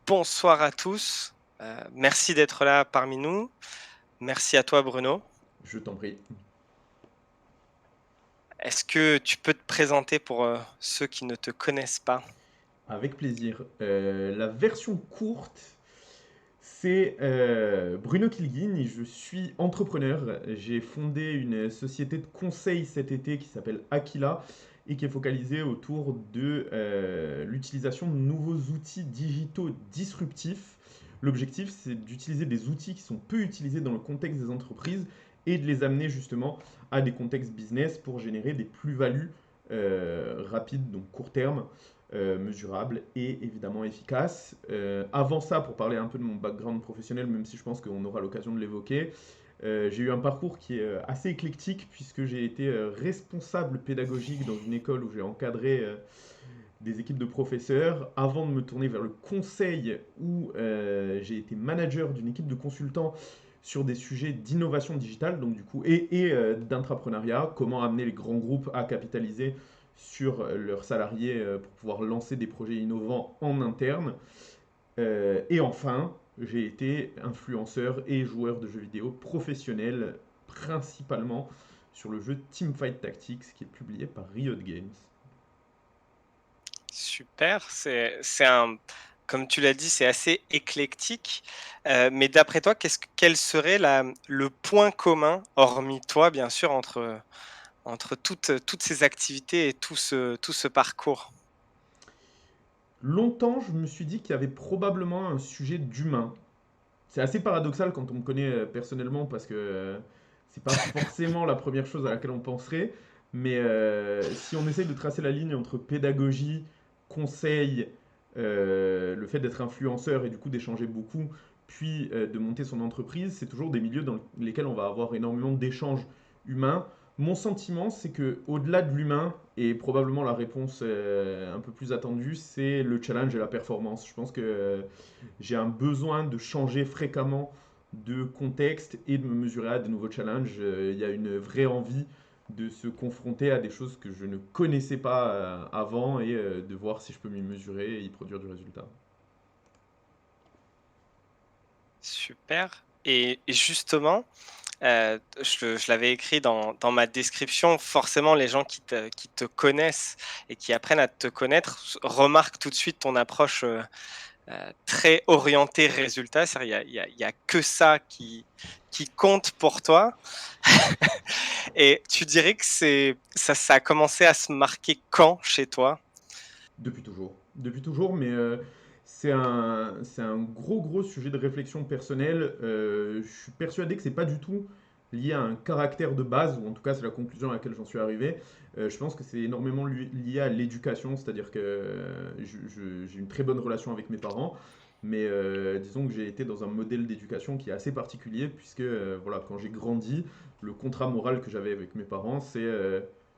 Bonsoir à tous. Merci d'être là parmi nous. Merci à toi, Bruno. Je t'en prie. Est-ce que tu peux te présenter pour ceux qui ne te connaissent pas? Avec plaisir. La version courte, c'est Bruno Kilguin. Je suis entrepreneur. J'ai fondé une société de conseil cet été qui s'appelle Aquila et qui est focalisée autour de l'utilisation de nouveaux outils digitaux disruptifs. L'objectif, c'est d'utiliser des outils qui sont peu utilisés dans le contexte des entreprises et de les amener justement à des contextes business pour générer des plus-values rapides, donc court terme, mesurable et évidemment efficace. Avant ça, pour parler un peu de mon background professionnel, même si je pense qu'on aura l'occasion de l'évoquer, j'ai eu un parcours qui est assez éclectique puisque j'ai été responsable pédagogique dans une école où j'ai encadré des équipes de professeurs avant de me tourner vers le conseil où j'ai été manager d'une équipe de consultants sur des sujets d'innovation digitale, donc du coup, et d'intrapreneuriat, comment amener les grands groupes à capitaliser sur leurs salariés pour pouvoir lancer des projets innovants en interne. Et enfin, j'ai été influenceur et joueur de jeux vidéo professionnel, principalement sur le jeu Teamfight Tactics qui est publié par Riot Games. Super. Comme tu l'as dit, c'est assez éclectique. Mais d'après toi, quel serait le point commun, hormis toi, bien sûr, entre toutes ces activités et tout ce parcours? Longtemps, je me suis dit qu'il y avait probablement un sujet d'humain. C'est assez paradoxal quand on me connaît personnellement parce que c'est pas forcément la première chose à laquelle on penserait. Mais si on essaye de tracer la ligne entre pédagogie, conseil, le fait d'être influenceur et du coup d'échanger beaucoup, puis de monter son entreprise, c'est toujours des milieux dans lesquels on va avoir énormément d'échanges humains. Mon sentiment, c'est que au-delà de l'humain, et probablement la réponse un peu plus attendue, c'est le challenge et la performance. Je pense que j'ai un besoin de changer fréquemment de contexte et de me mesurer à de nouveaux challenges. Il y a une vraie envie de se confronter à des choses que je ne connaissais pas avant et de voir si je peux m'y mesurer et y produire du résultat. Super. Et justement, je l'avais écrit dans ma description, forcément les gens qui te connaissent et qui apprennent à te connaître remarquent tout de suite ton approche très orientée résultat. C'est-à-dire, il y a que ça qui compte pour toi. Et tu dirais que ça a commencé à se marquer quand chez toi? Depuis toujours. Depuis toujours, mais c'est un gros sujet de réflexion personnelle. Je suis persuadé que c'est pas du tout lié à un caractère de base, ou en tout cas c'est la conclusion à laquelle j'en suis arrivé. Je pense que c'est énormément lié à l'éducation, c'est-à-dire que j'ai une très bonne relation avec mes parents, mais disons que j'ai été dans un modèle d'éducation qui est assez particulier, puisque voilà, quand j'ai grandi, le contrat moral que j'avais avec mes parents, c'est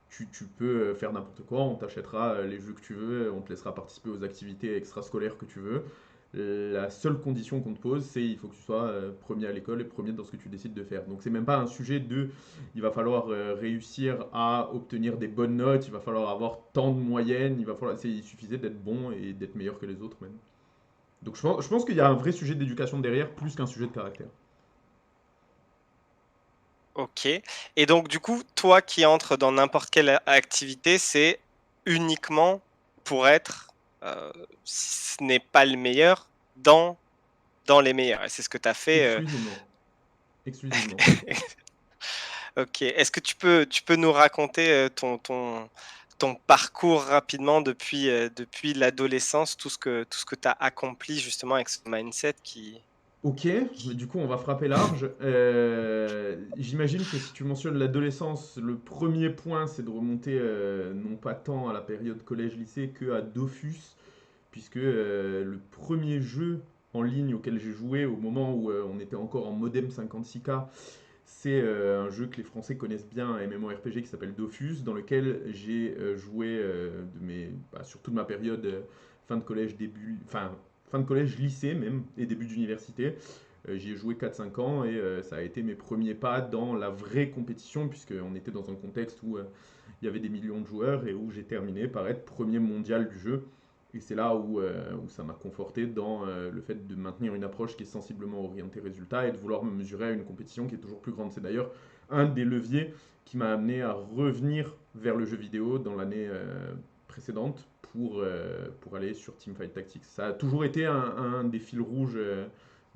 tu peux faire n'importe quoi, on t'achètera les jeux que tu veux, on te laissera participer aux activités extrascolaires que tu veux. La seule condition qu'on te pose, c'est il faut que tu sois premier à l'école et premier dans ce que tu décides de faire. Donc c'est même pas un sujet de il va falloir réussir à obtenir des bonnes notes, il va falloir avoir tant de moyenne, il suffisait d'être bon et d'être meilleur que les autres même. Donc je pense qu'il y a un vrai sujet d'éducation derrière plus qu'un sujet de caractère. Ok. Et donc du coup, toi qui entres dans n'importe quelle activité, c'est uniquement pour être, si ce n'est pas le meilleur, dans les meilleurs. Et c'est ce que tu as fait. Exclusivement. Exclusivement. Ok. Est-ce que tu peux nous raconter ton parcours rapidement depuis l'adolescence, tout ce que tu as accompli justement avec ce mindset qui... Ok, mais du coup on va frapper large. J'imagine que si tu mentionnes l'adolescence, le premier point c'est de remonter non pas tant à la période collège-lycée que à Dofus, puisque le premier jeu en ligne auquel j'ai joué au moment où on était encore en modem 56K, c'est un jeu que les Français connaissent bien, un MMORPG qui s'appelle Dofus, dans lequel j'ai joué sur toute ma période fin de collège, fin de collège, lycée même, et début d'université. J'y ai joué 4-5 ans et ça a été mes premiers pas dans la vraie compétition, puisqu'on était dans un contexte où il y avait des millions de joueurs et où j'ai terminé par être premier mondial du jeu. Et c'est là où ça m'a conforté dans le fait de maintenir une approche qui est sensiblement orientée résultat et de vouloir me mesurer à une compétition qui est toujours plus grande. C'est d'ailleurs un des leviers qui m'a amené à revenir vers le jeu vidéo dans l'année précédente pour aller sur Teamfight Tactics. Ça a toujours été un des fils rouges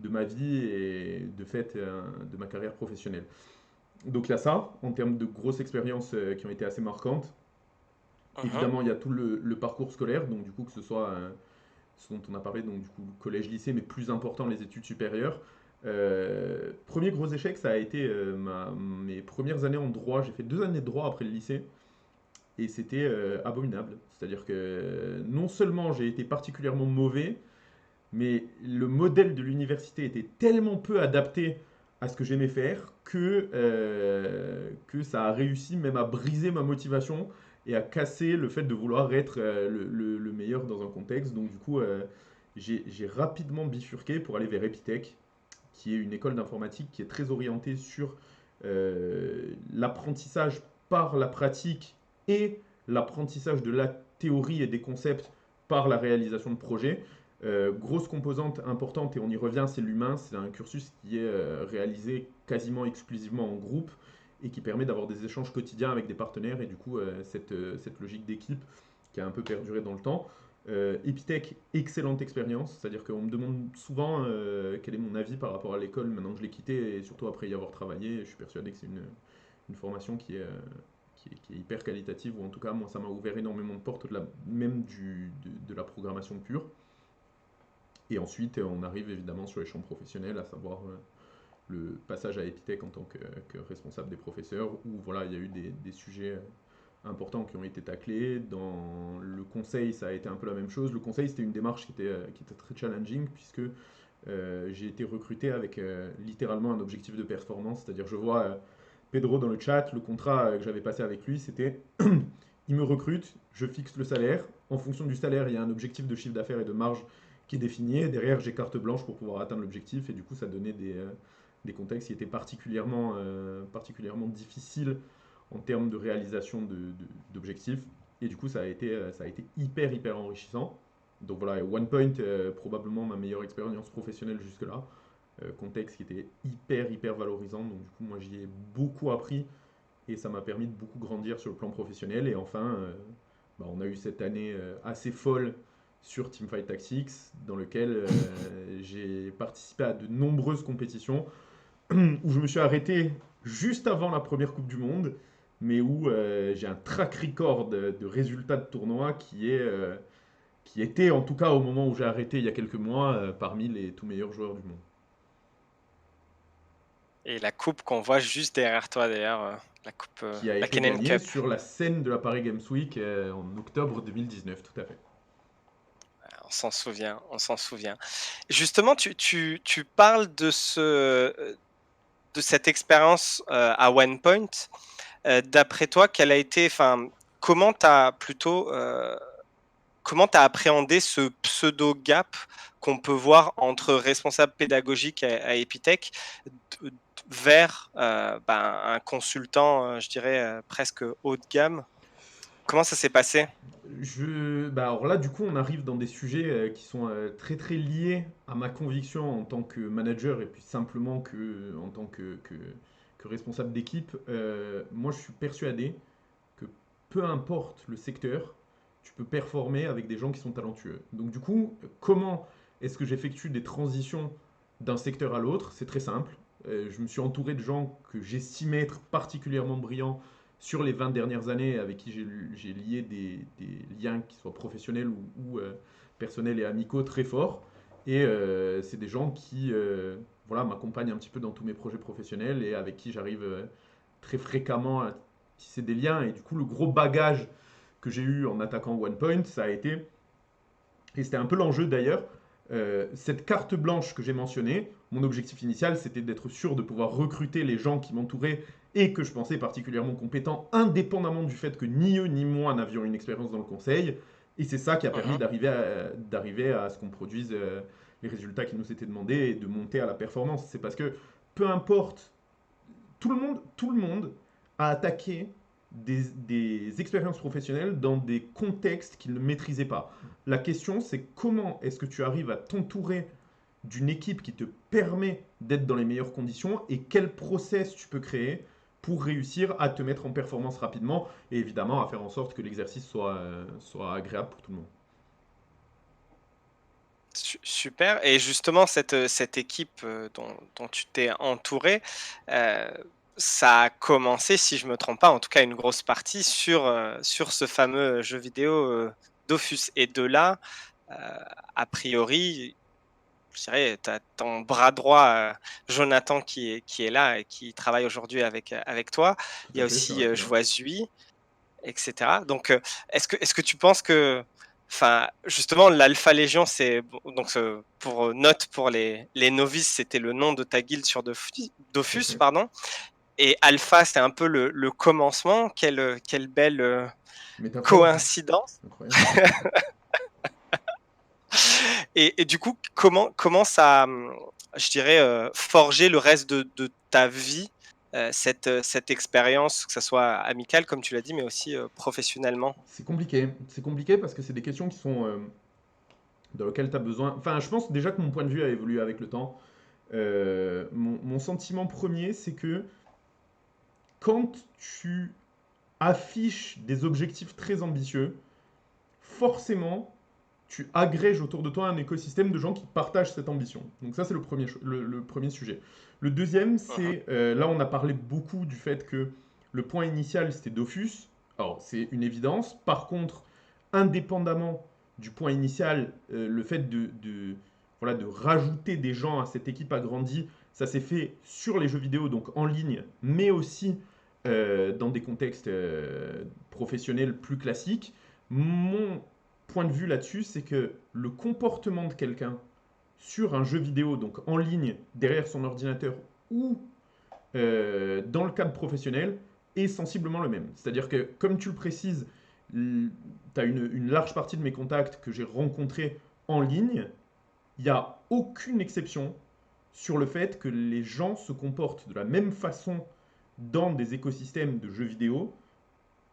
de ma vie et de fait de ma carrière professionnelle. Donc il y a ça, en termes de grosses expériences qui ont été assez marquantes. Mhm. Évidemment, il y a tout le parcours scolaire, donc du coup que ce soit ce dont on a parlé, donc du coup collège-lycée, mais plus important les études supérieures. Premier gros échec, ça a été mes premières années en droit. J'ai fait 2 années de droit après le lycée et c'était abominable. C'est-à-dire que non seulement j'ai été particulièrement mauvais, mais le modèle de l'université était tellement peu adapté à ce que j'aimais faire que ça a réussi même à briser ma motivation et à casser le fait de vouloir être le meilleur dans un contexte. Donc du coup, j'ai rapidement bifurqué pour aller vers Epitech, qui est une école d'informatique qui est très orientée sur l'apprentissage par la pratique et l'apprentissage de la théorie et des concepts par la réalisation de projets. Grosse composante importante, et on y revient, c'est l'humain. C'est un cursus qui est réalisé quasiment exclusivement en groupe et qui permet d'avoir des échanges quotidiens avec des partenaires et du coup cette logique d'équipe qui a un peu perduré dans le temps. Epitech, excellente expérience, c'est-à-dire qu'on me demande souvent quel est mon avis par rapport à l'école maintenant que je l'ai quitté et surtout après y avoir travaillé. Je suis persuadé que c'est une formation qui est hyper qualitative, ou en tout cas moi ça m'a ouvert énormément de portes, même de la programmation pure. Et ensuite, on arrive évidemment sur les champs professionnels, à savoir le passage à Epitech en tant que responsable des professeurs, où voilà, il y a eu des sujets importants qui ont été taclés. Dans le conseil, ça a été un peu la même chose. Le conseil, c'était une démarche qui était très challenging, puisque j'ai été recruté avec littéralement un objectif de performance. C'est-à-dire, je vois Pedro dans le chat, le contrat que j'avais passé avec lui, c'était il me recrute, je fixe le salaire. En fonction du salaire, il y a un objectif de chiffre d'affaires et de marge qui est défini. Et derrière, j'ai carte blanche pour pouvoir atteindre l'objectif. Et du coup, ça donnait des contextes qui étaient particulièrement difficiles en termes de réalisation d'objectifs. Et du coup, ça a été hyper enrichissant. Donc voilà, OnePoint, probablement ma meilleure expérience professionnelle jusque-là. Contexte qui était hyper valorisant. Donc du coup, moi, j'y ai beaucoup appris et ça m'a permis de beaucoup grandir sur le plan professionnel. Et enfin, on a eu cette année assez folle sur Teamfight Tactics, dans lequel j'ai participé à de nombreuses compétitions, où je me suis arrêté juste avant la première Coupe du Monde, mais où j'ai un track record de résultats de tournoi qui était, en tout cas au moment où j'ai arrêté il y a quelques mois, parmi les tout meilleurs joueurs du monde. Et la coupe qu'on voit juste derrière toi d'ailleurs, la coupe, Qui a la été Kennen gagné Cup. sur la scène de la Paris Games Week en octobre 2019, tout à fait. On s'en souvient, on s'en souvient. Justement, tu parles de cette expérience à OnePoint. D'après toi, quelle a été, enfin, comment tu as plutôt, comment tu as appréhendé ce pseudo gap qu'on peut voir entre responsable pédagogique à Epitech vers un consultant, je dirais, presque haut de gamme. Comment ça s'est passé? Alors là, du coup, on arrive dans des sujets qui sont très liés à ma conviction en tant que manager et puis simplement en tant que responsable d'équipe. Moi, je suis persuadé que peu importe le secteur, tu peux performer avec des gens qui sont talentueux. Donc du coup, comment est-ce que j'effectue des transitions d'un secteur à l'autre? C'est très simple. Je me suis entouré de gens que j'estimais être particulièrement brillants sur les 20 dernières années, avec qui j'ai lié des liens qui soient professionnels ou personnels et amicaux très forts. Et c'est des gens qui voilà, m'accompagnent un petit peu dans tous mes projets professionnels et avec qui j'arrive très fréquemment à tisser des liens. Et du coup, le gros bagage que j'ai eu en attaquant OnePoint, ça a été, et c'était un peu l'enjeu d'ailleurs, cette carte blanche que j'ai mentionnée. Mon objectif initial, c'était d'être sûr de pouvoir recruter les gens qui m'entouraient et que je pensais particulièrement compétents, indépendamment du fait que ni eux ni moi n'avions une expérience dans le conseil. Et c'est ça qui a permis Mhm. d'arriver à ce qu'on produise les résultats qui nous étaient demandés et de monter à la performance. C'est parce que peu importe, tout le monde a attaqué des expériences professionnelles dans des contextes qu'ils ne maîtrisaient pas. La question, c'est comment est-ce que tu arrives à t'entourer d'une équipe qui te permet d'être dans les meilleures conditions et quel process tu peux créer pour réussir à te mettre en performance rapidement et évidemment à faire en sorte que l'exercice soit agréable pour tout le monde. Super. Et justement, cette équipe dont tu t'es entouré, euh, ça a commencé, si je me trompe pas, en tout cas une grosse partie sur ce fameux jeu vidéo Dofus. Et de là, euh, a priori, je dirais, tu as ton bras droit, Jonathan, qui est là et qui travaille aujourd'hui avec toi. Tout Il y à a fait, c'est aussi vrai qu'il est là. Je vois Zui, etc. Donc, est-ce que tu penses que, enfin, justement, l'Alpha Légion, c'est donc pour note pour les novices, c'était le nom de ta guilde sur Tout à Dofus, fait. pardon. Et Alpha, c'est un peu le commencement. Quelle belle Métaphore, coïncidence. incroyable. Et du coup, comment ça, je dirais, forger le reste de ta vie, cette expérience, que ce soit amicale, comme tu l'as dit, mais aussi professionnellement. C'est compliqué parce que c'est des questions qui sont dans lesquelles tu as besoin. Enfin, je pense déjà que mon point de vue a évolué avec le temps. Mon sentiment premier, c'est que quand tu affiches des objectifs très ambitieux, forcément, tu agrèges autour de toi un écosystème de gens qui partagent cette ambition. Donc ça, c'est le premier sujet. Le deuxième, Mhm. c'est, là, on a parlé beaucoup du fait que le point initial, c'était Dofus. Alors, c'est une évidence. Par contre, indépendamment du point initial, le fait voilà, de rajouter des gens à cette équipe agrandie, ça s'est fait sur les jeux vidéo, donc en ligne, mais aussi dans des contextes professionnels plus classiques. Mon point de vue là-dessus, c'est que le comportement de quelqu'un sur un jeu vidéo, donc en ligne, derrière son ordinateur ou dans le cadre professionnel, est sensiblement le même. C'est-à-dire que, comme tu le précises, tu as une large partie de mes contacts que j'ai rencontrés en ligne, il n'y a aucune exception sur le fait que les gens se comportent de la même façon dans des écosystèmes de jeux vidéo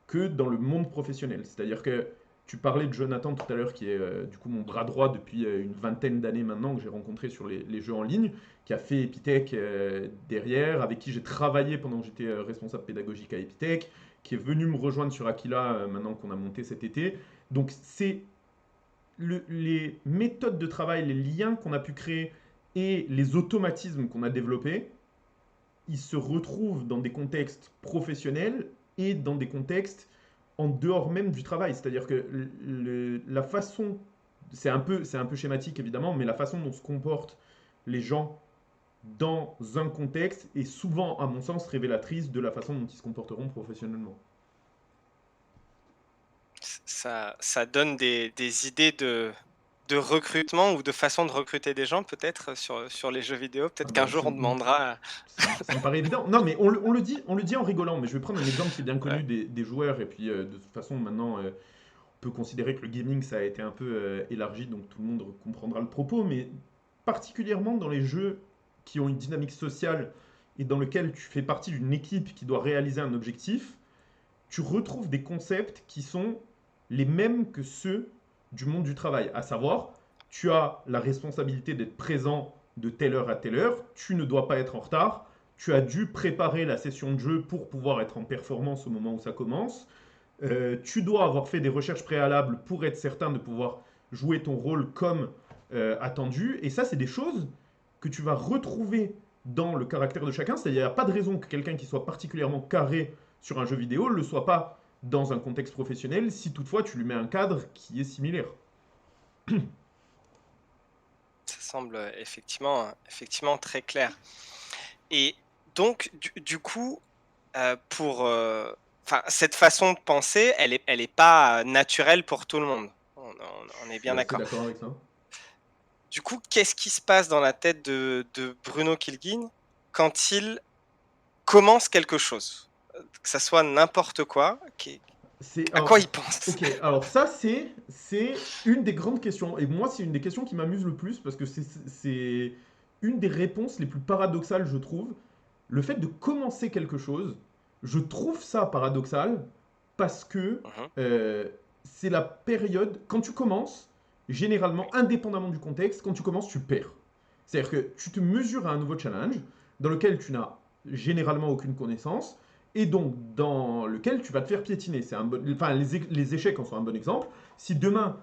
que dans le monde professionnel. C'est-à-dire que tu parlais de Jonathan tout à l'heure, qui est du coup mon bras droit depuis une vingtaine d'années maintenant, que j'ai rencontré sur les jeux en ligne, qui a fait Epitech derrière, avec qui j'ai travaillé pendant que j'étais responsable pédagogique à Epitech, qui est venu me rejoindre sur Aquila maintenant qu'on a monté cet été. Donc c'est les méthodes de travail, les liens qu'on a pu créer et les automatismes qu'on a développés, ils se retrouvent dans des contextes professionnels et dans des contextes en dehors même du travail. C'est-à-dire que la façon, c'est un peu schématique évidemment, mais la façon dont se comportent les gens dans un contexte est souvent, à mon sens, révélatrice de la façon dont ils se comporteront professionnellement. Ça donne des idées de recrutement ou de façon de recruter des gens, peut-être, sur les jeux vidéo. Ah Peut-être qu'un bah, jour, on demandera. ça me paraît évident. Non, mais on le dit en rigolant, mais je vais prendre un exemple qui est bien connu Ouais. des joueurs, et puis de toute façon, maintenant, on peut considérer que le gaming, ça a été un peu élargi, donc tout le monde comprendra le propos, mais particulièrement dans les jeux qui ont une dynamique sociale et dans lequel tu fais partie d'une équipe qui doit réaliser un objectif, tu retrouves des concepts qui sont les mêmes que ceux du monde du travail. À savoir, tu as la responsabilité d'être présent de telle heure à telle heure, tu ne dois pas être en retard, tu as dû préparer la session de jeu pour pouvoir être en performance au moment où ça commence, tu dois avoir fait des recherches préalables pour être certain de pouvoir jouer ton rôle comme attendu. Et ça, c'est des choses que tu vas retrouver dans le caractère de chacun. C'est-à-dire, il n'y a pas de raison que quelqu'un qui soit particulièrement carré sur un jeu vidéo ne le soit pas dans un contexte professionnel, si toutefois tu lui mets un cadre qui est similaire. Ça semble effectivement très clair. Et donc, du coup, pour, enfin, cette façon de penser, elle est pas naturelle pour tout le monde. On Je est suis bien assez d'accord. d'accord avec ça. Du coup, qu'est-ce qui se passe dans la tête de Bruno Kilguin quand il commence quelque chose? Que ça soit n'importe quoi, à quoi il pense? Ok, alors ça c'est une des grandes questions et moi c'est une des questions qui m'amuse le plus parce que c'est une des réponses les plus paradoxales je trouve. Le fait de commencer quelque chose, Je trouve ça paradoxal parce que Mmh. euh, c'est la période, quand tu commences, généralement, indépendamment du contexte, quand tu commences, tu perds. C'est-à-dire que tu te mesures à un nouveau challenge dans lequel tu n'as généralement aucune connaissance et donc dans lequel tu vas te faire piétiner. C'est un bon, enfin, les échecs en sont un bon exemple. Si demain,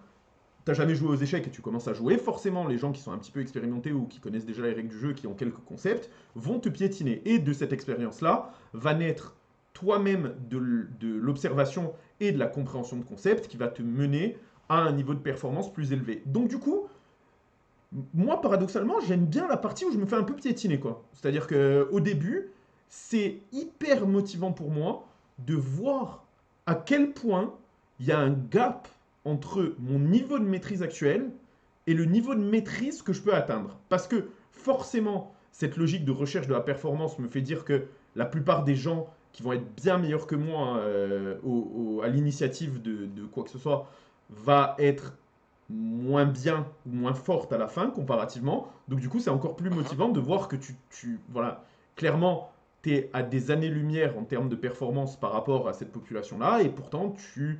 tu n'as jamais joué aux échecs et tu commences à jouer, forcément, les gens qui sont un petit peu expérimentés ou qui connaissent déjà les règles du jeu, qui ont quelques concepts, vont te piétiner. Et de cette expérience-là va naître toi-même de l'observation et de la compréhension de concepts qui va te mener à un niveau de performance plus élevé. Donc du coup, moi, paradoxalement, j'aime bien la partie où je me fais un peu piétiner, quoi. C'est-à-dire qu'au début, c'est hyper motivant pour moi de voir à quel point il y a un gap entre mon niveau de maîtrise actuel et le niveau de maîtrise que je peux atteindre. Parce que forcément, cette logique de recherche de la performance me fait dire que la plupart des gens qui vont être bien meilleurs que moi hein, à l'initiative de quoi que ce soit va être moins bien ou moins forte à la fin comparativement. Donc du coup, c'est encore plus Mmh. motivant de voir que voilà, clairement, tu es à des années-lumière en termes de performance par rapport à cette population-là, et pourtant tu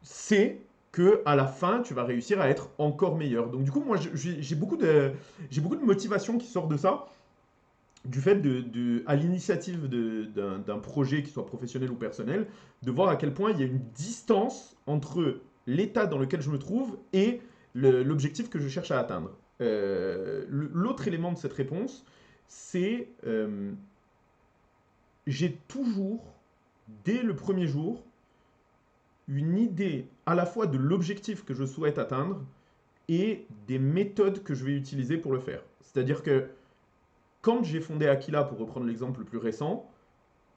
sais que à la fin, tu vas réussir à être encore meilleur. Donc du coup, moi, j'ai beaucoup de motivation qui sort de ça, du fait à l'initiative d'un projet, qui soit professionnel ou personnel, de voir à quel point il y a une distance entre l'état dans lequel je me trouve et l'objectif que je cherche à atteindre. L'autre élément de cette réponse, c'est j'ai toujours, dès le premier jour, une idée à la fois de l'objectif que je souhaite atteindre et des méthodes que je vais utiliser pour le faire. C'est-à-dire que quand j'ai fondé Aquila, pour reprendre l'exemple le plus récent,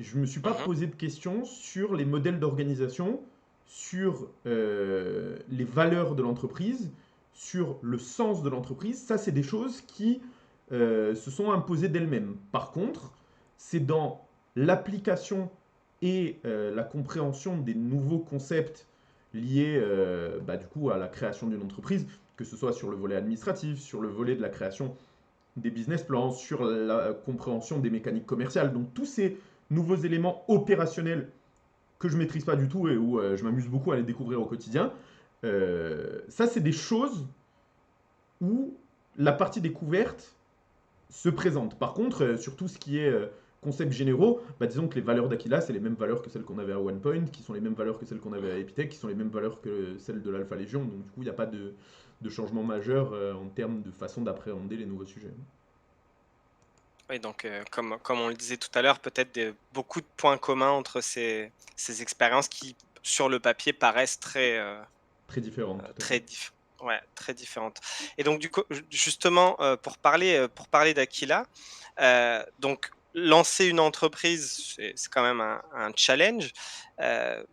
je ne me suis pas Mmh. posé de questions sur les modèles d'organisation, sur les valeurs de l'entreprise, sur le sens de l'entreprise. Ça, c'est des choses qui se sont imposées d'elles-mêmes. Par contre, c'est dans l'application et la compréhension des nouveaux concepts liés bah, du coup à la création d'une entreprise, que ce soit sur le volet administratif, sur le volet de la création des business plans, sur la compréhension des mécaniques commerciales. Donc tous ces nouveaux éléments opérationnels que je ne maîtrise pas du tout et où je m'amuse beaucoup à les découvrir au quotidien, ça c'est des choses où la partie découverte se présente. Par contre, sur tout ce qui est concepts généraux, bah, disons que les valeurs d'Aquila, c'est les mêmes valeurs que celles qu'on avait à OnePoint, qui sont les mêmes valeurs que celles qu'on avait à Mmh. Epitech, qui sont les mêmes valeurs que celles de l'Alpha Légion. Donc du coup, il n'y a pas de changement majeur en termes de façon d'appréhender les nouveaux sujets. Oui, donc comme on le disait tout à l'heure, peut-être beaucoup de points communs entre ces expériences qui, sur le papier, paraissent Très différentes, tout à fait. très ouais, très différentes. Et donc du coup, justement, pour parler d'Aquila, donc lancer une entreprise, c'est quand même un challenge. Heu,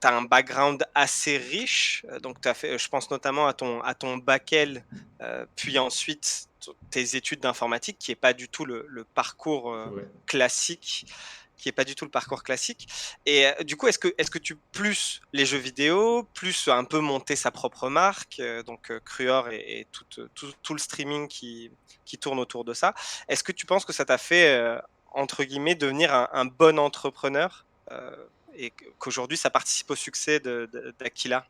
Tu as un background assez riche, donc tu as fait, je pense notamment à ton bac L, puis ensuite tes études d'informatique qui est pas du tout le parcours, C'est vrai. classique, qui est pas du tout le parcours classique. Et du coup, est-ce que tu plus les jeux vidéo, plus un peu monter sa propre marque, donc Cruor et tout le streaming qui tourne autour de ça. Est-ce que tu penses que ça t'a fait, entre guillemets, devenir un bon entrepreneur, et qu'aujourd'hui ça participe au succès d'Aquila?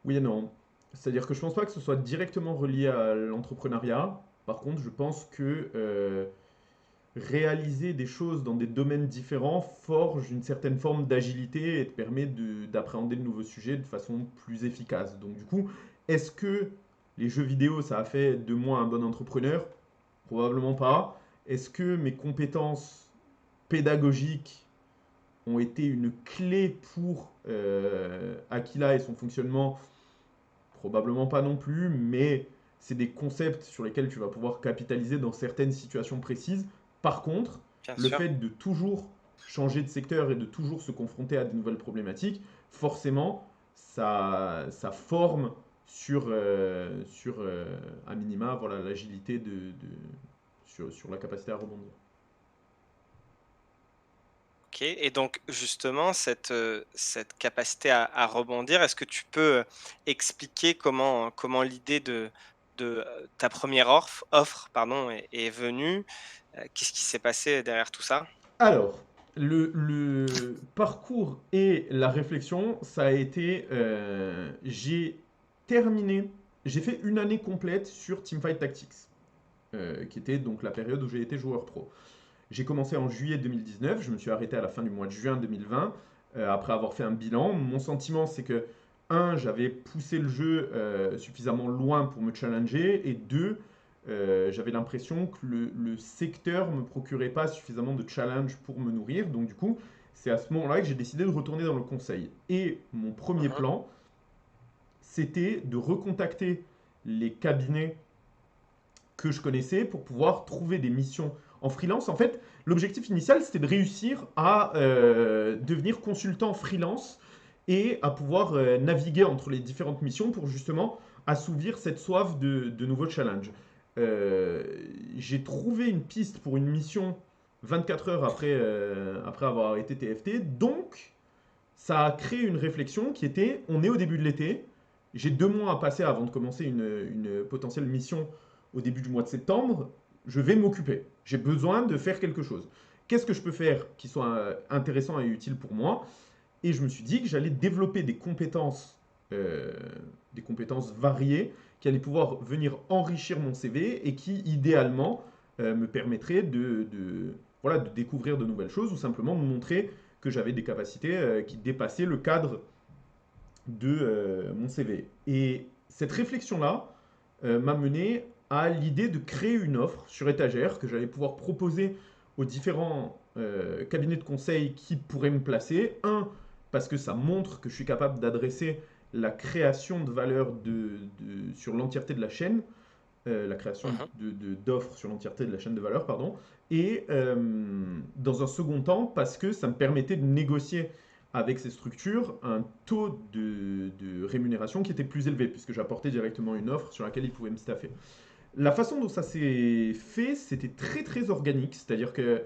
Oui et non. C'est-à-dire que je pense pas que ce soit directement relié à l'entrepreneuriat. Par contre, je pense que réaliser des choses dans des domaines différents forge une certaine forme d'agilité et te permet d'appréhender de nouveaux sujets de façon plus efficace. Donc du coup, est-ce que les jeux vidéo, ça a fait de moi un bon entrepreneur? Probablement pas. Est-ce que mes compétences pédagogiques ont été une clé pour Aquila et son fonctionnement? Probablement pas non plus, mais c'est des concepts sur lesquels tu vas pouvoir capitaliser dans certaines situations précises. Par contre, Bien le sûr. fait de toujours changer de secteur et de toujours se confronter à de nouvelles problématiques, forcément, ça forme sur à minima voilà, l'agilité sur la capacité à rebondir. OK, et donc justement cette capacité à rebondir, est-ce que tu peux, expliquer comment l'idée de ta première offre pardon est venue? Qu'est-ce qui s'est passé derrière tout ça? le parcours et la réflexion, ça a été, terminé, j'ai fait une année complète sur Teamfight Tactics, qui était donc la période où j'ai été joueur pro. J'ai commencé en juillet 2019, je me suis arrêté à la fin du mois de juin 2020, après avoir fait un bilan. Mon sentiment, c'est que, un, j'avais poussé le jeu suffisamment loin pour me challenger, et deux, j'avais l'impression que le secteur ne me procurait pas suffisamment de challenge pour me nourrir. Donc du coup, c'est à ce moment-là que j'ai décidé de retourner dans le conseil. Et mon premier Mhm. plan, c'était de recontacter les cabinets que je connaissais pour pouvoir trouver des missions en freelance. En fait, l'objectif initial, c'était de réussir à devenir consultant freelance et à pouvoir naviguer entre les différentes missions pour justement assouvir cette soif de nouveaux challenges. Euh, j'ai trouvé une piste pour une mission 24 heures après avoir arrêté TFT, donc ça a créé une réflexion qui était, on est au début de l'été, j'ai 2 mois à passer avant de commencer une potentielle mission au début du mois de septembre, je vais m'occuper. J'ai besoin de faire quelque chose. Qu'est-ce que je peux faire qui soit intéressant et utile pour moi? Et je me suis dit que j'allais développer euh, des compétences variées qui allaient pouvoir venir enrichir mon CV et qui, idéalement, me permettraient voilà, de découvrir de nouvelles choses ou simplement de montrer que j'avais des capacités qui dépassaient le cadre de mon CV. Et cette réflexion-là m'a mené à l'idée de créer une offre sur étagère que j'allais pouvoir proposer aux différents cabinets de conseil qui pourraient me placer. Un, parce que ça montre que je suis capable d'adresser la création de valeur sur l'entièreté de la chaîne, la création Mhm. d'offres sur l'entièreté de la chaîne de valeur, pardon. Et dans un second temps, parce que ça me permettait de négocier avec ces structures un taux de rémunération qui était plus élevé, puisque j'apportais directement une offre sur laquelle ils pouvaient me staffer. La façon dont ça s'est fait, c'était très très organique, c'est-à-dire que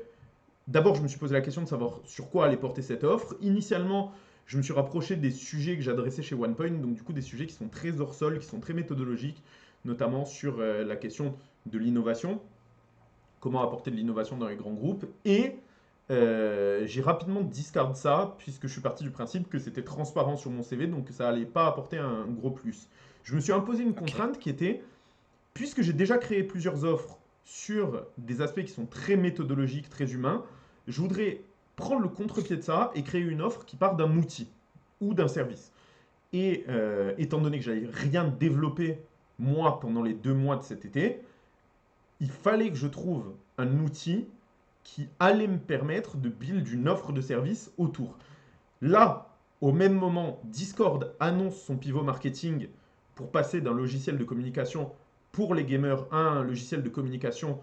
d'abord je me suis posé la question de savoir sur quoi allait porter cette offre. Initialement, je me suis rapproché des sujets que j'adressais chez OnePoint, donc du coup des sujets qui sont très hors sol, qui sont très méthodologiques, notamment sur la question de l'innovation, comment apporter de l'innovation dans les grands groupes. Et j'ai rapidement discard ça, puisque je suis parti du principe que c'était transparent sur mon CV, donc que ça allait pas apporter un gros plus. Je me suis imposé une Ok. contrainte qui était, puisque j'ai déjà créé plusieurs offres sur des aspects qui sont très méthodologiques, très humains, je voudrais prendre le contre-pied de ça et créer une offre qui part d'un outil ou d'un service. Et étant donné que j'avais rien développé moi pendant les 2 mois de cet été, il fallait que je trouve un outil qui allait me permettre de build une offre de service autour. Là, au même moment, Discord annonce son pivot marketing pour passer d'un logiciel de communication pour les gamers à un logiciel de communication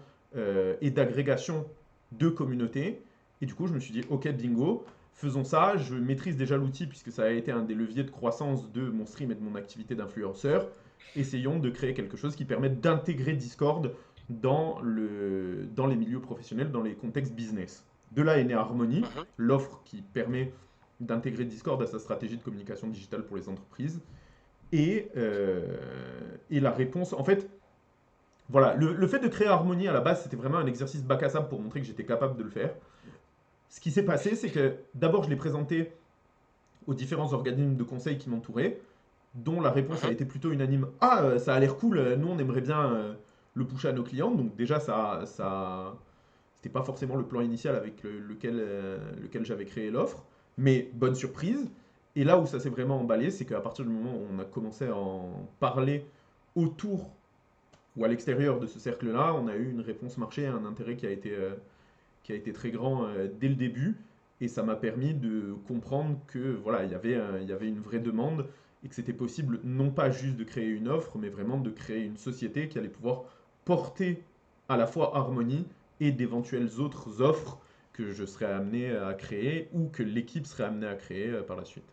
et d'agrégation de communautés. Et du coup, je me suis dit, ok, bingo, faisons ça. Je maîtrise déjà l'outil puisque ça a été un des leviers de croissance de mon stream et de mon activité d'influenceur. Essayons de créer quelque chose qui permette d'intégrer Discord dans les milieux professionnels, dans les contextes business. De là est née Harmony, Mhm. l'offre qui permet d'intégrer Discord à sa stratégie de communication digitale pour les entreprises. Et la réponse, en fait, voilà, le fait de créer Harmony à la base, c'était vraiment un exercice bac à sable pour montrer que j'étais capable de le faire. Ce qui s'est passé, c'est que d'abord, je l'ai présenté aux différents organismes de conseil qui m'entouraient, dont la réponse a Mhm. été plutôt unanime. Ah, ça a l'air cool, nous on aimerait bien le pusher à nos clients. Donc déjà, c'était pas forcément le plan initial avec lequel j'avais créé l'offre, mais bonne surprise. Et là où ça s'est vraiment emballé, c'est qu'à partir du moment où on a commencé à en parler autour ou à l'extérieur de ce cercle-là, on a eu une réponse marché, un intérêt qui a été très grand dès le début. Et ça m'a permis de comprendre que voilà, il y avait une vraie demande et que c'était possible non pas juste de créer une offre, mais vraiment de créer une société qui allait pouvoir porter à la fois Harmony et d'éventuelles autres offres que je serais amené à créer ou que l'équipe serait amenée à créer par la suite.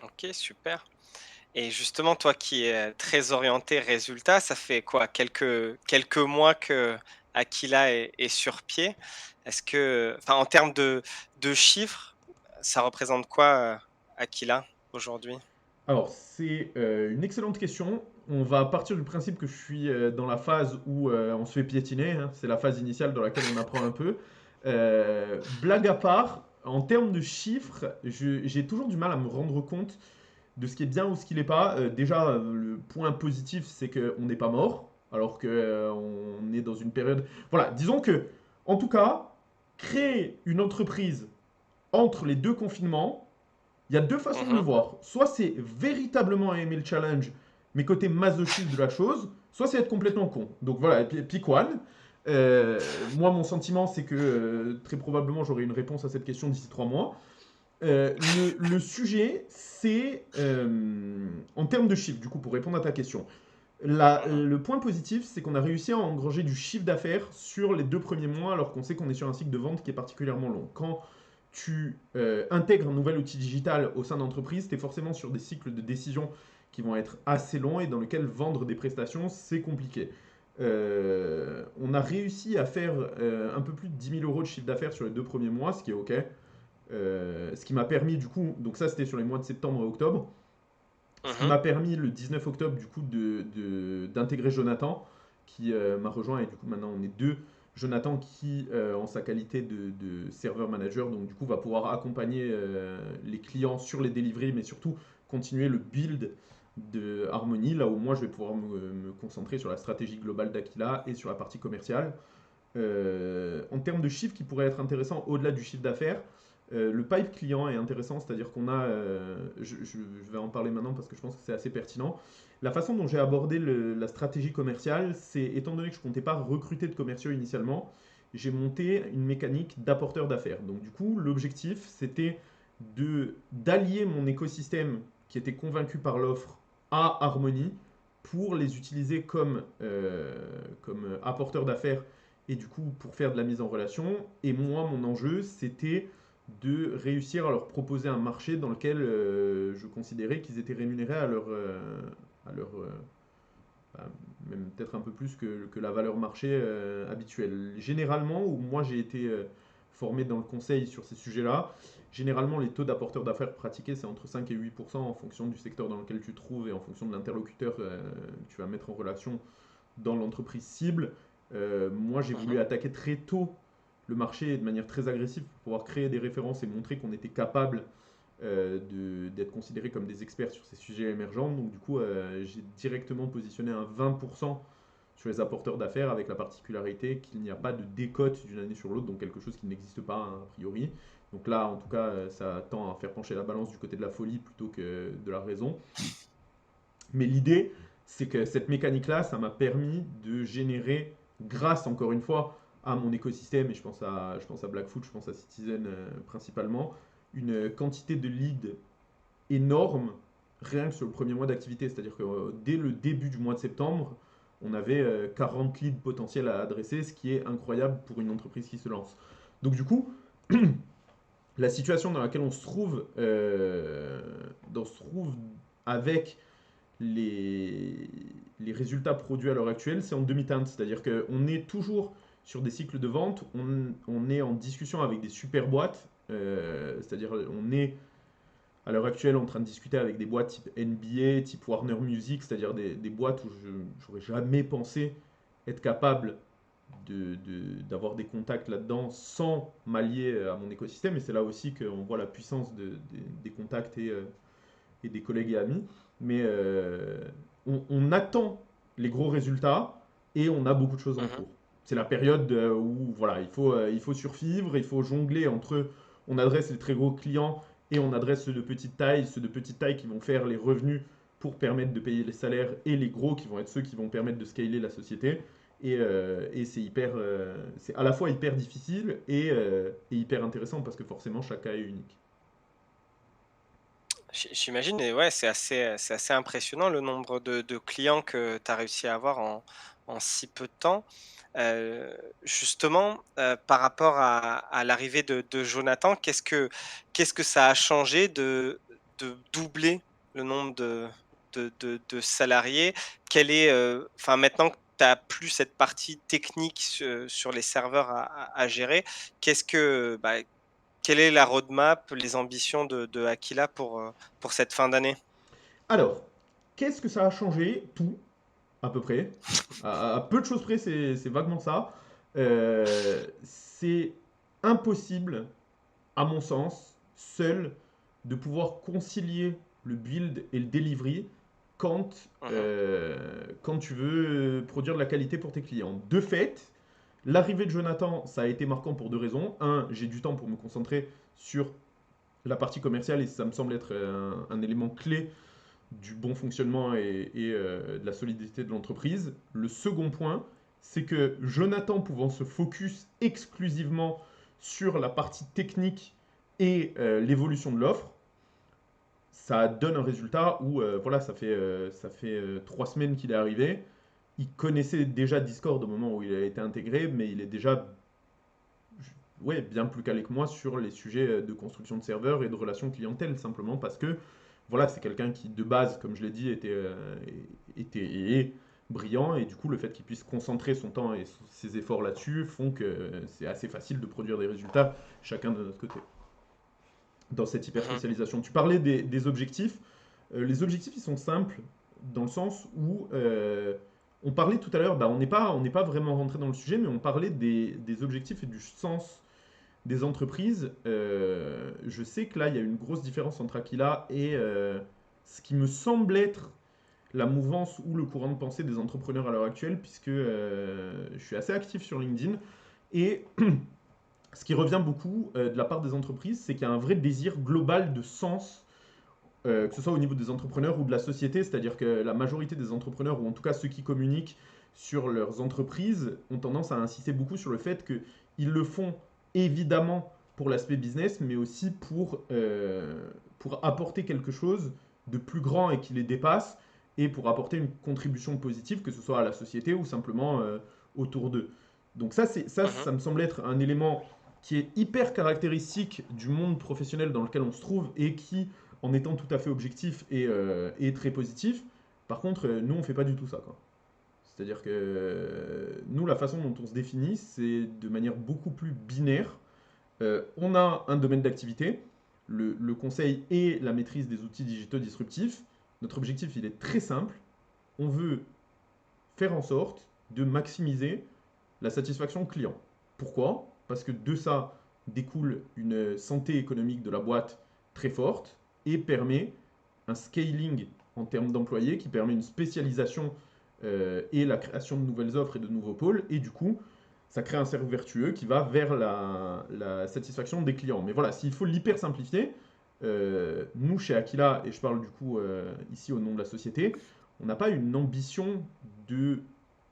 Ok, super. Et justement, toi qui es très orienté résultat, ça fait quoi? Quelques mois que Aquila est sur pied. Est-ce que, enfin, en termes de chiffres, ça représente quoi, Aquila, aujourd'hui? Alors, c'est une excellente question. On va partir du principe que je suis dans la phase où on se fait piétiner, hein. C'est la phase initiale dans laquelle on apprend un peu. Blague à part, en termes de chiffres, j'ai toujours du mal à me rendre compte de ce qui est bien ou ce qui l'est pas. Déjà, le point positif, c'est qu'on n'est pas mort, alors qu'on est dans une période. Voilà, disons que, en tout cas, créer une entreprise entre les deux confinements, il y a deux façons de le Mhm. voir. Soit c'est véritablement aimer le challenge, mais côté masochiste de la chose, soit c'est être complètement con. Donc voilà, pick one. Moi, mon sentiment, c'est que très probablement j'aurai une réponse à cette question d'ici 3 mois. Le sujet, c'est en termes de chiffres, du coup, pour répondre à ta question. Mhm. Le point positif, c'est qu'on a réussi à engranger du chiffre d'affaires sur les 2 premiers mois, alors qu'on sait qu'on est sur un cycle de vente qui est particulièrement long. Quand tu intègres un nouvel outil digital au sein d'entreprise, tu es forcément sur des cycles de décision qui vont être assez longs et dans lesquels vendre des prestations, c'est compliqué. On a réussi à faire un peu plus de 10 000 € de chiffre d'affaires sur les 2 premiers mois, ce qui est OK. Ce qui m'a permis du coup, donc ça c'était sur les mois de septembre et octobre, ce qui Mhm. m'a permis le 19 octobre du coup d'intégrer Jonathan qui m'a rejoint et du coup maintenant on est deux. Jonathan qui en sa qualité de serveur manager donc du coup va pouvoir accompagner les clients sur les deliveries mais surtout continuer le build de Harmony là où moi je vais pouvoir me concentrer sur la stratégie globale d'Aquila et sur la partie commerciale. En termes de chiffres qui pourraient être intéressants au-delà du chiffre d'affaires, le pipe client est intéressant, c'est-à-dire qu'on a, je vais en parler maintenant parce que je pense que c'est assez pertinent. La façon dont j'ai abordé la stratégie commerciale, c'est étant donné que je ne comptais pas recruter de commerciaux initialement, j'ai monté une mécanique d'apporteur d'affaires. Donc du coup, l'objectif, c'était d'allier mon écosystème qui était convaincu par l'offre à Harmony pour les utiliser comme apporteur d'affaires et du coup pour faire de la mise en relation. Et moi, mon enjeu, c'était de réussir à leur proposer un marché dans lequel je considérais qu'ils étaient rémunérés à leur bah, même peut-être un peu plus que la valeur marché habituelle. Généralement, où moi j'ai été formé dans le conseil sur ces sujets-là, généralement les taux d'apporteurs d'affaires pratiqués c'est entre 5 et 8% en fonction du secteur dans lequel tu te trouves et en fonction de l'interlocuteur que tu vas mettre en relation dans l'entreprise cible. Moi, j'ai voulu Mhm. attaquer très tôt le marché de manière très agressive pour pouvoir créer des références et montrer qu'on était capable d'être considérés comme des experts sur ces sujets émergents. Donc, du coup, j'ai directement positionné un 20% sur les apporteurs d'affaires avec la particularité qu'il n'y a pas de décote d'une année sur l'autre, donc quelque chose qui n'existe pas hein, a priori. Donc là, en tout cas, ça tend à faire pencher la balance du côté de la folie plutôt que de la raison. Mais l'idée, c'est que cette mécanique-là, ça m'a permis de générer, grâce encore une fois à mon écosystème, et je pense à Blackfoot, je pense à Citizen principalement, une quantité de leads énorme rien que sur le premier mois d'activité. C'est-à-dire que dès le début du mois de septembre, on avait 40 leads potentiels à adresser, ce qui est incroyable pour une entreprise qui se lance. Donc du coup, la situation dans laquelle on se trouve avec les, les résultats produits à l'heure actuelle, c'est en demi-teinte. C'est-à-dire qu'on est toujours sur des cycles de vente, on est en discussion avec des super boîtes, c'est-à-dire on est à l'heure actuelle en train de discuter avec des boîtes type NBA, type Warner Music, c'est-à-dire des boîtes où je n'aurais jamais pensé être capable d'avoir des contacts là-dedans sans m'allier à mon écosystème. Et c'est là aussi qu'on voit la puissance des contacts et des collègues et amis. Mais on attend les gros résultats et on a beaucoup de choses en Mhm. cours. C'est la période où voilà, il faut survivre, il faut jongler entre on adresse les très gros clients et on adresse ceux de petite taille qui vont faire les revenus pour permettre de payer les salaires et les gros qui vont être ceux qui vont permettre de scaler la société. Et c'est à la fois hyper difficile et hyper intéressant parce que forcément chaque cas est unique. J'imagine, et ouais, c'est assez impressionnant le nombre de clients que tu as réussi à avoir en si peu de temps. Justement, par rapport à l'arrivée de Jonathan, qu'est-ce que ça a changé de doubler le nombre de salariés? Quel est, enfin, maintenant que tu as plus cette partie technique sur les serveurs à gérer, qu'est-ce que, bah, quelle est la roadmap, les ambitions de Aquila pour cette fin d'année? Alors, qu'est-ce que ça a changé? Tout, à peu près. À peu de choses près, c'est vaguement ça. C'est impossible, à mon sens, seul, de pouvoir concilier le build et le delivery Mmh. quand tu veux produire de la qualité pour tes clients. De fait, l'arrivée de Jonathan, ça a été marquant pour deux raisons. Un, j'ai du temps pour me concentrer sur la partie commerciale et ça me semble être un élément clé du bon fonctionnement et de la solidité de l'entreprise. Le second point, c'est que Jonathan pouvant se focus exclusivement sur la partie technique et l'évolution de l'offre, ça donne un résultat où voilà, ça fait 3 semaines qu'il est arrivé. Il connaissait déjà Discord au moment où il a été intégré, mais il est déjà ouais, bien plus calé que moi sur les sujets de construction de serveurs et de relations clientèle, simplement parce que voilà, c'est quelqu'un qui, de base, comme je l'ai dit, était et est brillant, et du coup, le fait qu'il puisse concentrer son temps et ses efforts là-dessus font que c'est assez facile de produire des résultats chacun de notre côté. Dans cette hyper Mmh. spécialisation, tu parlais des objectifs. Les objectifs, ils sont simples dans le sens où on parlait tout à l'heure, bah, on n'est pas vraiment rentré dans le sujet, mais on parlait des objectifs et du sens des entreprises. Je sais que là, il y a une grosse différence entre Aquila et ce qui me semble être la mouvance ou le courant de pensée des entrepreneurs à l'heure actuelle, puisque je suis assez actif sur LinkedIn. Et ce qui revient beaucoup de la part des entreprises, c'est qu'il y a un vrai désir global de sens, que ce soit au niveau des entrepreneurs ou de la société, c'est-à-dire que la majorité des entrepreneurs, ou en tout cas ceux qui communiquent sur leurs entreprises, ont tendance à insister beaucoup sur le fait qu'ils le font évidemment pour l'aspect business, mais aussi pour apporter quelque chose de plus grand et qui les dépasse, et pour apporter une contribution positive, que ce soit à la société ou simplement autour d'eux. Donc Mmh. ça me semble être un élément qui est hyper caractéristique du monde professionnel dans lequel on se trouve et qui, en étant tout à fait objectif et très positif. Par contre, nous, on ne fait pas du tout ça, quoi. C'est-à-dire que nous, la façon dont on se définit, c'est de manière beaucoup plus binaire. On a un domaine d'activité, le conseil et la maîtrise des outils digitaux disruptifs. Notre objectif, il est très simple. On veut faire en sorte de maximiser la satisfaction client. Pourquoi? Parce que de ça découle une santé économique de la boîte très forte et permet un scaling en termes d'employés qui permet une spécialisation et la création de nouvelles offres et de nouveaux pôles. Et du coup, ça crée un cercle vertueux qui va vers la satisfaction des clients. Mais voilà, s'il faut l'hyper simplifier, nous chez Aquila, et je parle du coup ici au nom de la société, on n'a pas une ambition de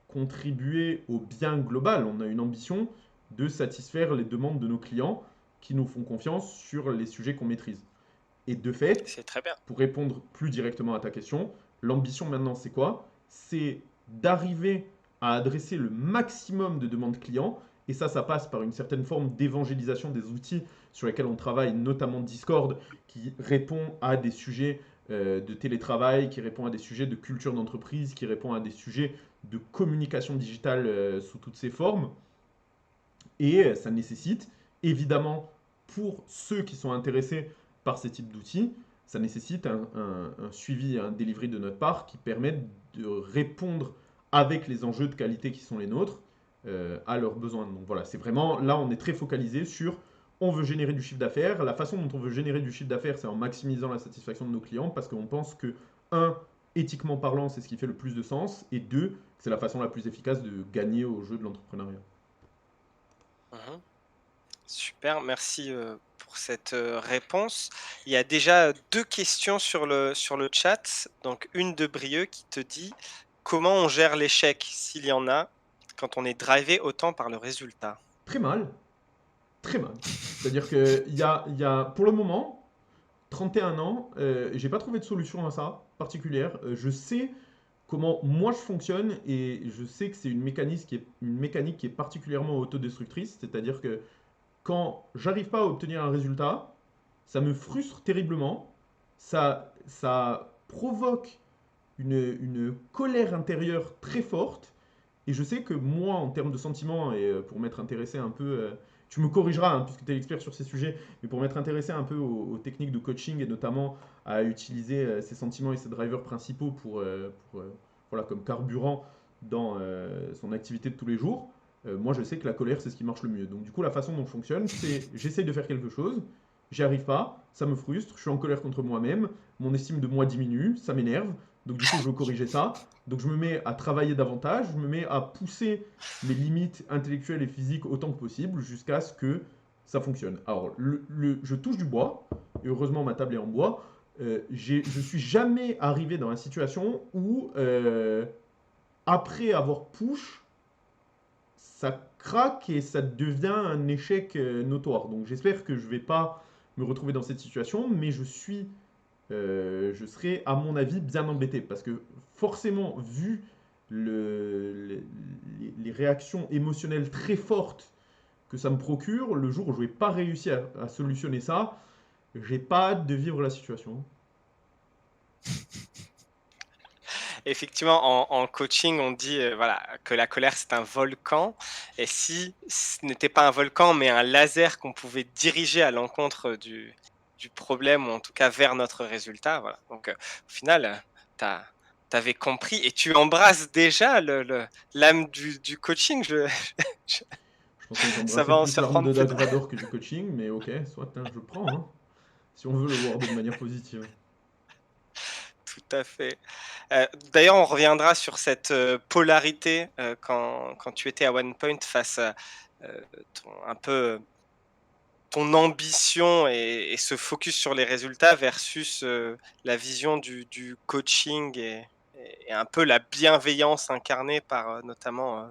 contribuer au bien global, on a une ambition de satisfaire les demandes de nos clients qui nous font confiance sur les sujets qu'on maîtrise. Et de fait, C'est très bien. pour répondre plus directement à ta question, l'ambition maintenant c'est quoi? C'est d'arriver à adresser le maximum de demandes clients. Et ça passe par une certaine forme d'évangélisation des outils sur lesquels on travaille, notamment Discord, qui répond à des sujets de télétravail, qui répond à des sujets de culture d'entreprise, qui répond à des sujets de communication digitale sous toutes ses formes. Et ça nécessite, évidemment, pour ceux qui sont intéressés par ces types d'outils, ça nécessite un suivi et un delivery de notre part qui permettent de répondre avec les enjeux de qualité qui sont les nôtres à leurs besoins. Donc voilà, c'est vraiment, là on est très focalisé sur, on veut générer du chiffre d'affaires. La façon dont on veut générer du chiffre d'affaires, c'est en maximisant la satisfaction de nos clients parce qu'on pense que, un, éthiquement parlant, c'est ce qui fait le plus de sens, et deux, c'est la façon la plus efficace de gagner au jeu de l'entrepreneuriat. Mmh. Super, merci, pour cette, réponse. Il y a déjà 2 questions sur le chat. Donc une de Brieux qui te dit: «Comment on gère l'échec, s'il y en a, quand on est drivé autant par le résultat?» Très mal, très mal. C'est-à-dire que pour le moment, 31 ans, j'ai pas trouvé de solution à ça particulière. Je sais comment moi je fonctionne et je sais que c'est une mécanique qui est particulièrement autodestructrice. C'est-à-dire que quand j'arrive pas à obtenir un résultat, ça me frustre terriblement. Ça provoque une colère intérieure très forte. Et je sais que moi, en termes de sentiments, et pour m'être intéressé un peu, tu me corrigeras hein, puisque tu es expert sur ces sujets, mais pour m'être intéressé un peu aux techniques de coaching et notamment à utiliser ces sentiments et ces drivers principaux pour voilà, comme carburant dans son activité de tous les jours, Moi, je sais que la colère, c'est ce qui marche le mieux. Donc, du coup, la façon dont je fonctionne, c'est j'essaye de faire quelque chose, j'y arrive pas, ça me frustre, je suis en colère contre moi-même, mon estime de moi diminue, ça m'énerve. Donc, du coup, je veux corriger ça. Donc, je me mets à travailler davantage, je me mets à pousser mes limites intellectuelles et physiques autant que possible jusqu'à ce que ça fonctionne. Alors, je touche du bois, et heureusement, ma table est en bois. Je suis jamais arrivé dans la situation où, après avoir push, ça craque et ça devient un échec notoire. Donc j'espère que je ne vais pas me retrouver dans cette situation, mais je serai à mon avis bien embêté parce que forcément, vu les réactions émotionnelles très fortes que ça me procure, le jour où je ne vais pas réussir à solutionner ça, j'ai pas hâte de vivre la situation. Effectivement, en coaching, on dit voilà, que la colère, c'est un volcan. Et si ce n'était pas un volcan, mais un laser qu'on pouvait diriger à l'encontre du problème, ou en tout cas vers notre résultat, voilà. Donc, au final, tu avais compris et tu embrasses déjà l'âme du coaching. Je- Je pensais que ça j'embrassais va en plus l'arme surprendre de plus Dark d'un. Vador que du coaching, mais ok, soit hein, je prends, hein, si on veut le voir de manière positive. Tout à fait. D'ailleurs, on reviendra sur cette polarité quand tu étais à OnePoint face à euh, un peu ton ambition et ce focus sur les résultats versus la vision du coaching et un peu la bienveillance incarnée par notamment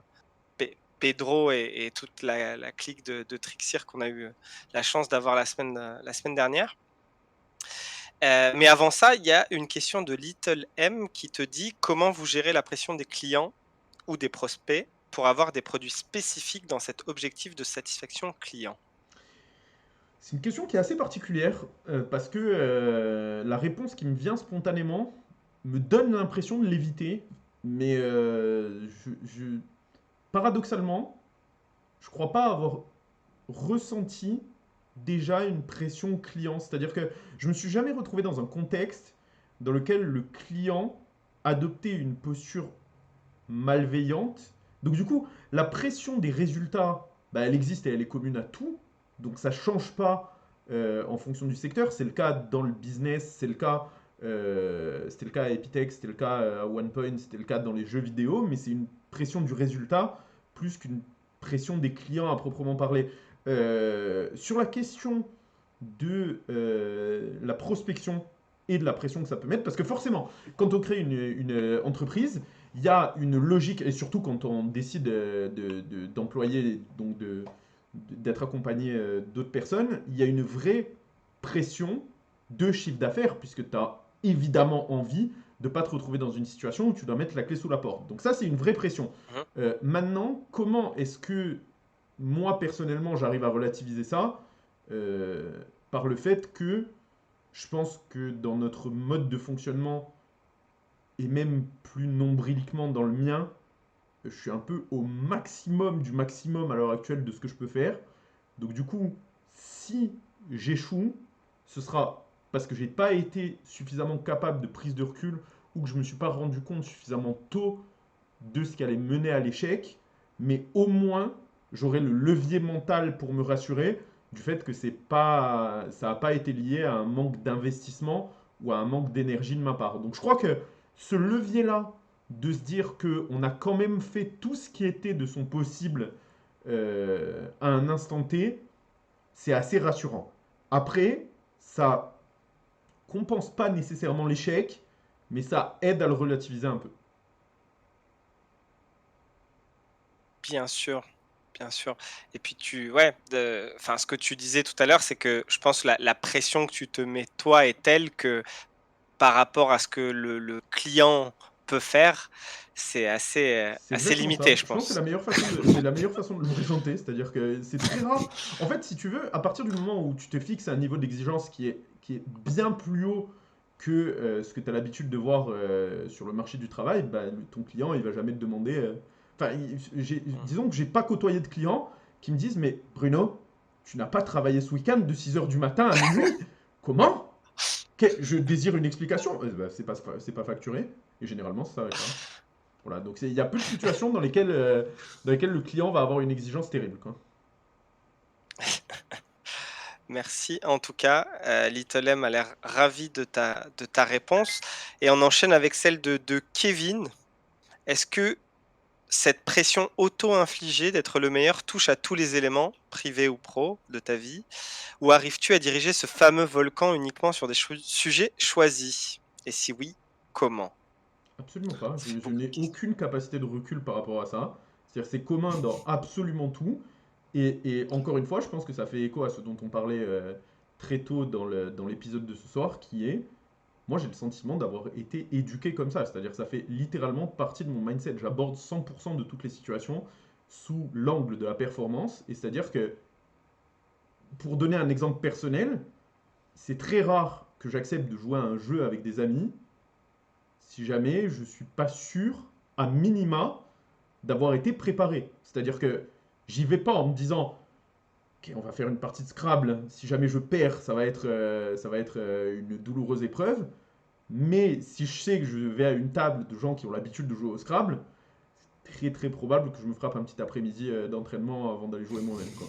Pedro et toute la clique de Trixir qu'on a eu la chance d'avoir la semaine dernière. Mais avant ça, il y a une question de Little M qui te dit comment vous gérez la pression des clients ou des prospects pour avoir des produits spécifiques dans cet objectif de satisfaction client. C'est une question qui est assez particulière parce que la réponse qui me vient spontanément me donne l'impression de l'éviter, mais paradoxalement, je crois pas avoir ressenti déjà une pression client. C'est-à-dire que je me suis jamais retrouvé dans un contexte dans lequel le client adoptait une posture malveillante. Donc du coup, la pression des résultats, bah, elle existe et elle est commune à tout. Donc ça ne change pas en fonction du secteur. C'est le cas dans le business, c'était le cas à Epitech, c'était le cas à OnePoint, c'était le cas dans les jeux vidéo, mais c'est une pression du résultat plus qu'une pression des clients à proprement parler. Sur la question de la prospection et de la pression que ça peut mettre, parce que forcément, quand on crée une entreprise, il y a une logique, et surtout quand on décide d'employer, donc d'être accompagné d'autres personnes, il y a une vraie pression de chiffre d'affaires, puisque tu as évidemment envie de ne pas te retrouver dans une situation où tu dois mettre la clé sous la porte. Donc ça, c'est une vraie pression. Mhm. Maintenant, comment est-ce que moi, personnellement, j'arrive à relativiser ça euh, par le fait que je pense que dans notre mode de fonctionnement, et même plus nombriliquement dans le mien, je suis un peu au maximum du maximum à l'heure actuelle de ce que je peux faire. Donc du coup, si j'échoue, ce sera parce que j'ai pas été suffisamment capable de prise de recul ou que je me suis pas rendu compte suffisamment tôt de ce qui allait mener à l'échec. Mais au moins, j'aurai le levier mental pour me rassurer du fait que ça n'a pas été lié à un manque d'investissement ou à un manque d'énergie de ma part. Donc je crois que ce levier-là, de se dire qu'on a quand même fait tout ce qui était de son possible à un instant T, c'est assez rassurant. Après, ça compense pas nécessairement l'échec, mais ça aide à le relativiser un peu. Bien sûr, bien sûr. Et puis ouais, enfin, ce que tu disais tout à l'heure, c'est que je pense que la pression que tu te mets toi est telle que par rapport à ce que le client peut faire, c'est C'est assez exactement limité, ça. je Je pense que pense. c'est la meilleure façon de le présenter. C'est-à-dire que c'est très rare. En fait, si tu veux, à partir du moment où tu te fixes un niveau d'exigence qui est bien plus haut que ce que tu as l'habitude de voir sur le marché du travail, bah, ton client, il va jamais te demander. Enfin, Mmh. disons que j'ai pas côtoyé de clients qui me disent, mais Bruno, tu n'as pas travaillé ce week-end de 6 heures du matin à minuit. Comment? Je désire une explication. Bah, c'est pas facturé. Et généralement, ça s'arrête là. Voilà, donc il y a peu de situations dans lesquelles le client va avoir une exigence terrible, quoi. Merci en tout cas. Little M a l'air ravi de ta réponse. Et on enchaîne avec celle de Kevin. Est-ce que cette pression auto-infligée d'être le meilleur touche à tous les éléments, privés ou pro, de ta vie? Ou arrives-tu à diriger ce fameux volcan uniquement sur des sujets choisis? Et si oui, comment? Absolument pas. C'est Je beaucoup de n'ai questions. aucune capacité de recul par rapport à ça. C'est-à-dire c'est commun dans absolument tout. Et encore une fois, je pense que ça fait écho à ce dont on parlait très tôt dans l'épisode de ce soir, qui est, moi j'ai le sentiment d'avoir été éduqué comme ça. C'est-à-dire que ça fait littéralement partie de mon mindset. J'aborde 100% de toutes les situations sous l'angle de la performance. Et c'est-à-dire que, pour donner un exemple personnel, c'est très rare que j'accepte de jouer à un jeu avec des amis si jamais je suis pas sûr, à minima, d'avoir été préparé. C'est-à-dire que j'y vais pas en me disant, ok, on va faire une partie de Scrabble. Si jamais je perds, ça va être une douloureuse épreuve. Mais si je sais que je vais à une table de gens qui ont l'habitude de jouer au Scrabble, c'est très très probable que je me frappe un petit après-midi d'entraînement avant d'aller jouer moi-même, quoi.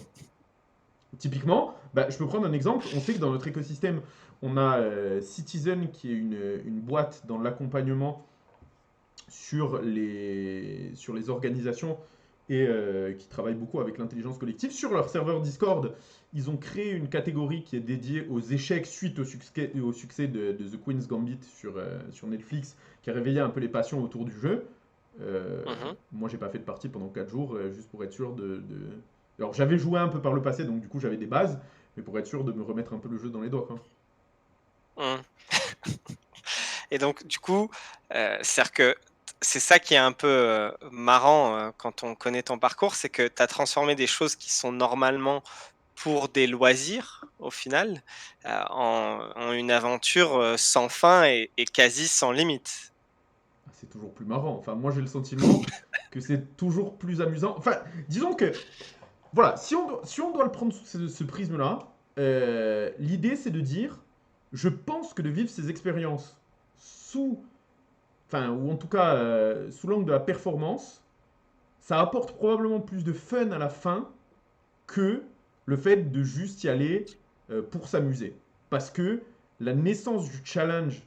Typiquement, bah, je peux prendre un exemple. On sait que dans notre écosystème, on a Citizen qui est une boîte dans l'accompagnement sur les organisations et qui travaillent beaucoup avec l'intelligence collective. Sur leur serveur Discord, ils ont créé une catégorie qui est dédiée aux échecs suite au succès de The Queen's Gambit sur Netflix, qui a réveillé un peu les passions autour du jeu. Euh, Mhm. Moi, j'ai pas fait de partie pendant 4 jours, juste pour être sûr Alors, j'avais joué un peu par le passé, donc du coup, j'avais des bases, mais pour être sûr de me remettre un peu le jeu dans les doigts, quoi. Mhm. Et donc, du coup, c'est-à-dire que c'est ça qui est un peu marrant quand on connaît ton parcours, c'est que tu as transformé des choses qui sont normalement pour des loisirs, au final, en une aventure sans fin et quasi sans limite. Ah, c'est toujours plus marrant. Enfin, moi, j'ai le sentiment que c'est toujours plus amusant. Enfin, disons que, voilà, si on doit le prendre sous ce prisme-là, l'idée, c'est de dire, je pense que de vivre ces expériences sous, enfin, ou en tout cas, sous l'angle de la performance, ça apporte probablement plus de fun à la fin que le fait de juste y aller pour s'amuser. Parce que la naissance du challenge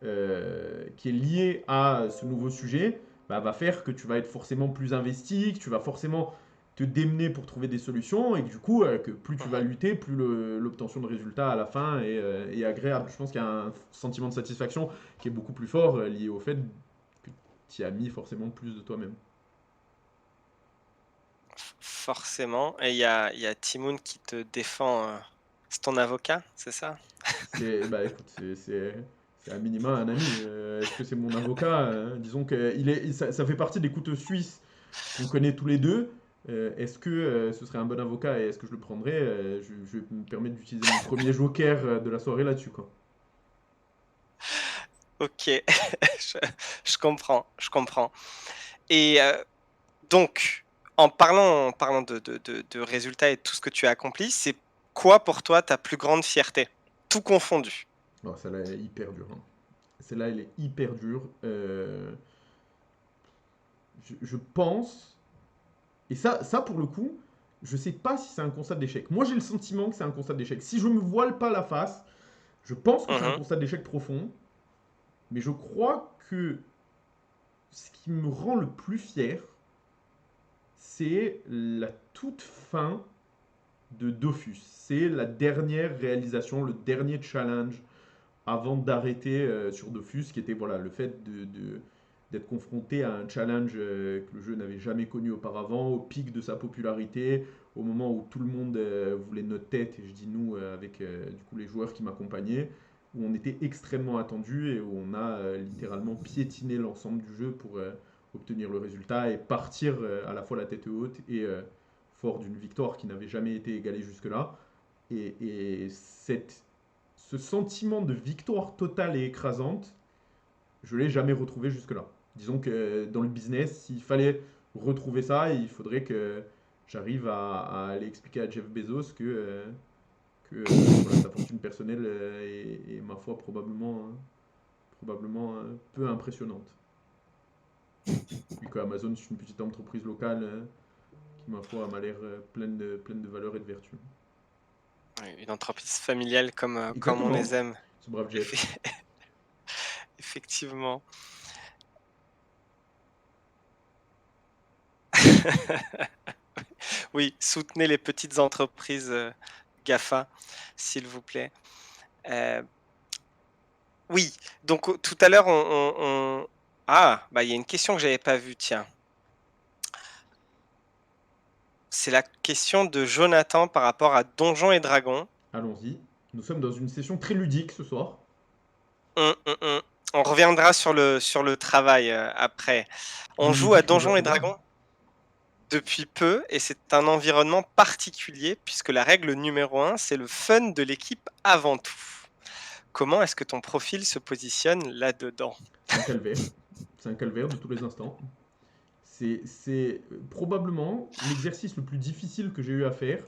qui est lié à ce nouveau sujet bah, va faire que tu vas être forcément plus investi, que tu vas forcément te démener pour trouver des solutions et que du coup, que plus tu vas Mhm. lutter, plus l'obtention de résultats à la fin est agréable. Je pense qu'il y a un sentiment de satisfaction qui est beaucoup plus fort lié au fait que tu y as mis forcément plus de toi-même. Forcément. Et il y a Timoun qui te défend. C'est ton avocat, c'est ça? Bah écoute, c'est à minima un ami. Est-ce que c'est mon avocat? Disons que ça fait partie des couteaux suisses qu'on connaît tous les deux. Est-ce que ce serait un bon avocat et est-ce que je le prendrais? Je vais me permettre d'utiliser mon premier joker de la soirée là-dessus, quoi. Ok, je, je comprends, je comprends. Et donc, en parlant de résultats et de tout ce que tu as accompli, c'est quoi pour toi ta plus grande fierté? Tout confondu. Bon, celle-là elle est hyper dure, hein. Celle-là, elle est hyper dure. Je pense, et ça pour le coup, je sais pas si c'est un constat d'échec. Moi, j'ai le sentiment que c'est un constat d'échec. Si je me voile pas la face, je pense que c'est un Mhm, constat d'échec profond. Mais je crois que ce qui me rend le plus fier, c'est la toute fin de Dofus. C'est la dernière réalisation, le dernier challenge avant d'arrêter sur Dofus, qui était voilà, le fait d'être confronté à un challenge que le jeu n'avait jamais connu auparavant, au pic de sa popularité, au moment où tout le monde voulait notre tête, et je dis nous avec du coup les joueurs qui m'accompagnaient, où on était extrêmement attendu et où on a littéralement piétiné l'ensemble du jeu pour obtenir le résultat et partir à la fois la tête haute et fort d'une victoire qui n'avait jamais été égalée jusque-là. Et ce sentiment de victoire totale et écrasante, je ne l'ai jamais retrouvé jusque-là. Disons que dans le business, s'il fallait retrouver ça, il faudrait que j'arrive à aller expliquer à Jeff Bezos que voilà, sa fortune personnelle est, ma foi, probablement peu impressionnante. Vu qu'Amazon, c'est une petite entreprise locale qui, ma foi, m'a l'air pleine de valeurs et de vertus. Oui, une entreprise familiale comme on les Exactement, aime. ce brave Jeff. Effe- Effectivement. Oui, soutenez les petites entreprises GAFA, s'il vous plaît. Euh, oui, donc tout à l'heure, Ah, bah il y a une question que j'avais pas vue, tiens. C'est la question de Jonathan par rapport à Donjons et Dragons. Allons-y. Nous sommes dans une session très ludique ce soir. On. On reviendra sur le travail après. On Plus joue à ludique Donjons et m'ouvertement. Dragons depuis peu et c'est un environnement particulier puisque la règle numéro un, c'est le fun de l'équipe avant tout. Comment est-ce que ton profil se positionne là-dedans? C'est un calvaire. C'est un calvaire de tous les instants. C'est probablement l'exercice le plus difficile que j'ai eu à faire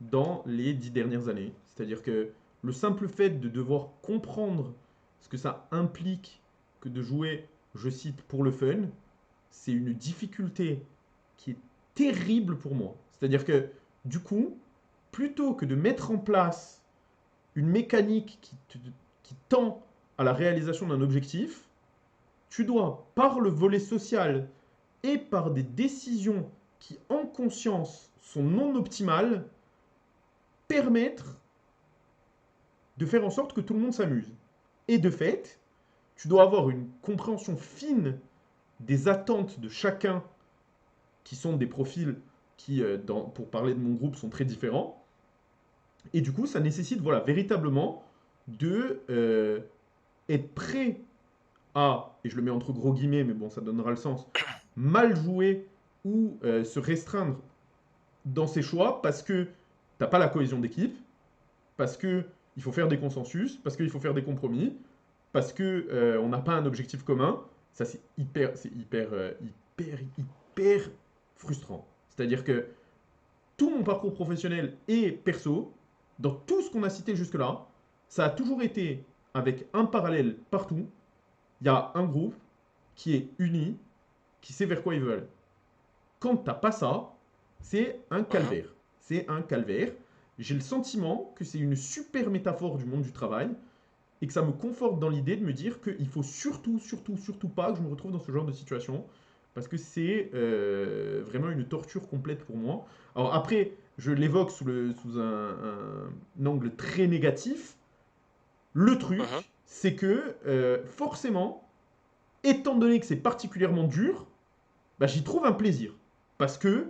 dans les 10 dernières années. C'est-à-dire que le simple fait de devoir comprendre ce que ça implique que de jouer, je cite, pour le fun, c'est une difficulté qui est terrible pour moi. C'est-à-dire que, du coup, plutôt que de mettre en place une mécanique qui tend à la réalisation d'un objectif, tu dois, par le volet social et par des décisions qui, en conscience, sont non optimales, permettre de faire en sorte que tout le monde s'amuse. Et de fait, tu dois avoir une compréhension fine des attentes de chacun, qui sont des profils qui, pour parler de mon groupe, sont très différents. Et du coup, ça nécessite voilà, véritablement de être prêt à, et je le mets entre gros guillemets, mais bon, ça donnera le sens, mal jouer ou se restreindre dans ses choix parce que t'as pas la cohésion d'équipe, parce que il faut faire des consensus, parce qu'il faut faire des compromis, parce que on n'a pas un objectif commun. Ça hyper frustrant. C'est-à-dire que tout mon parcours professionnel et perso, dans tout ce qu'on a cité jusque-là, ça a toujours été avec un parallèle partout. Il y a un groupe qui est uni, qui sait vers quoi ils veulent. Quand t'as pas ça, c'est un Mhm. calvaire. C'est un calvaire. J'ai le sentiment que c'est une super métaphore du monde du travail et que ça me conforte dans l'idée de me dire qu'il faut surtout pas que je me retrouve dans ce genre de situation parce que c'est vraiment une torture complète pour moi. Alors après, je l'évoque sous un angle très négatif. Le Mhm. truc, c'est que forcément, étant donné que c'est particulièrement dur, bah, j'y trouve un plaisir. Parce que,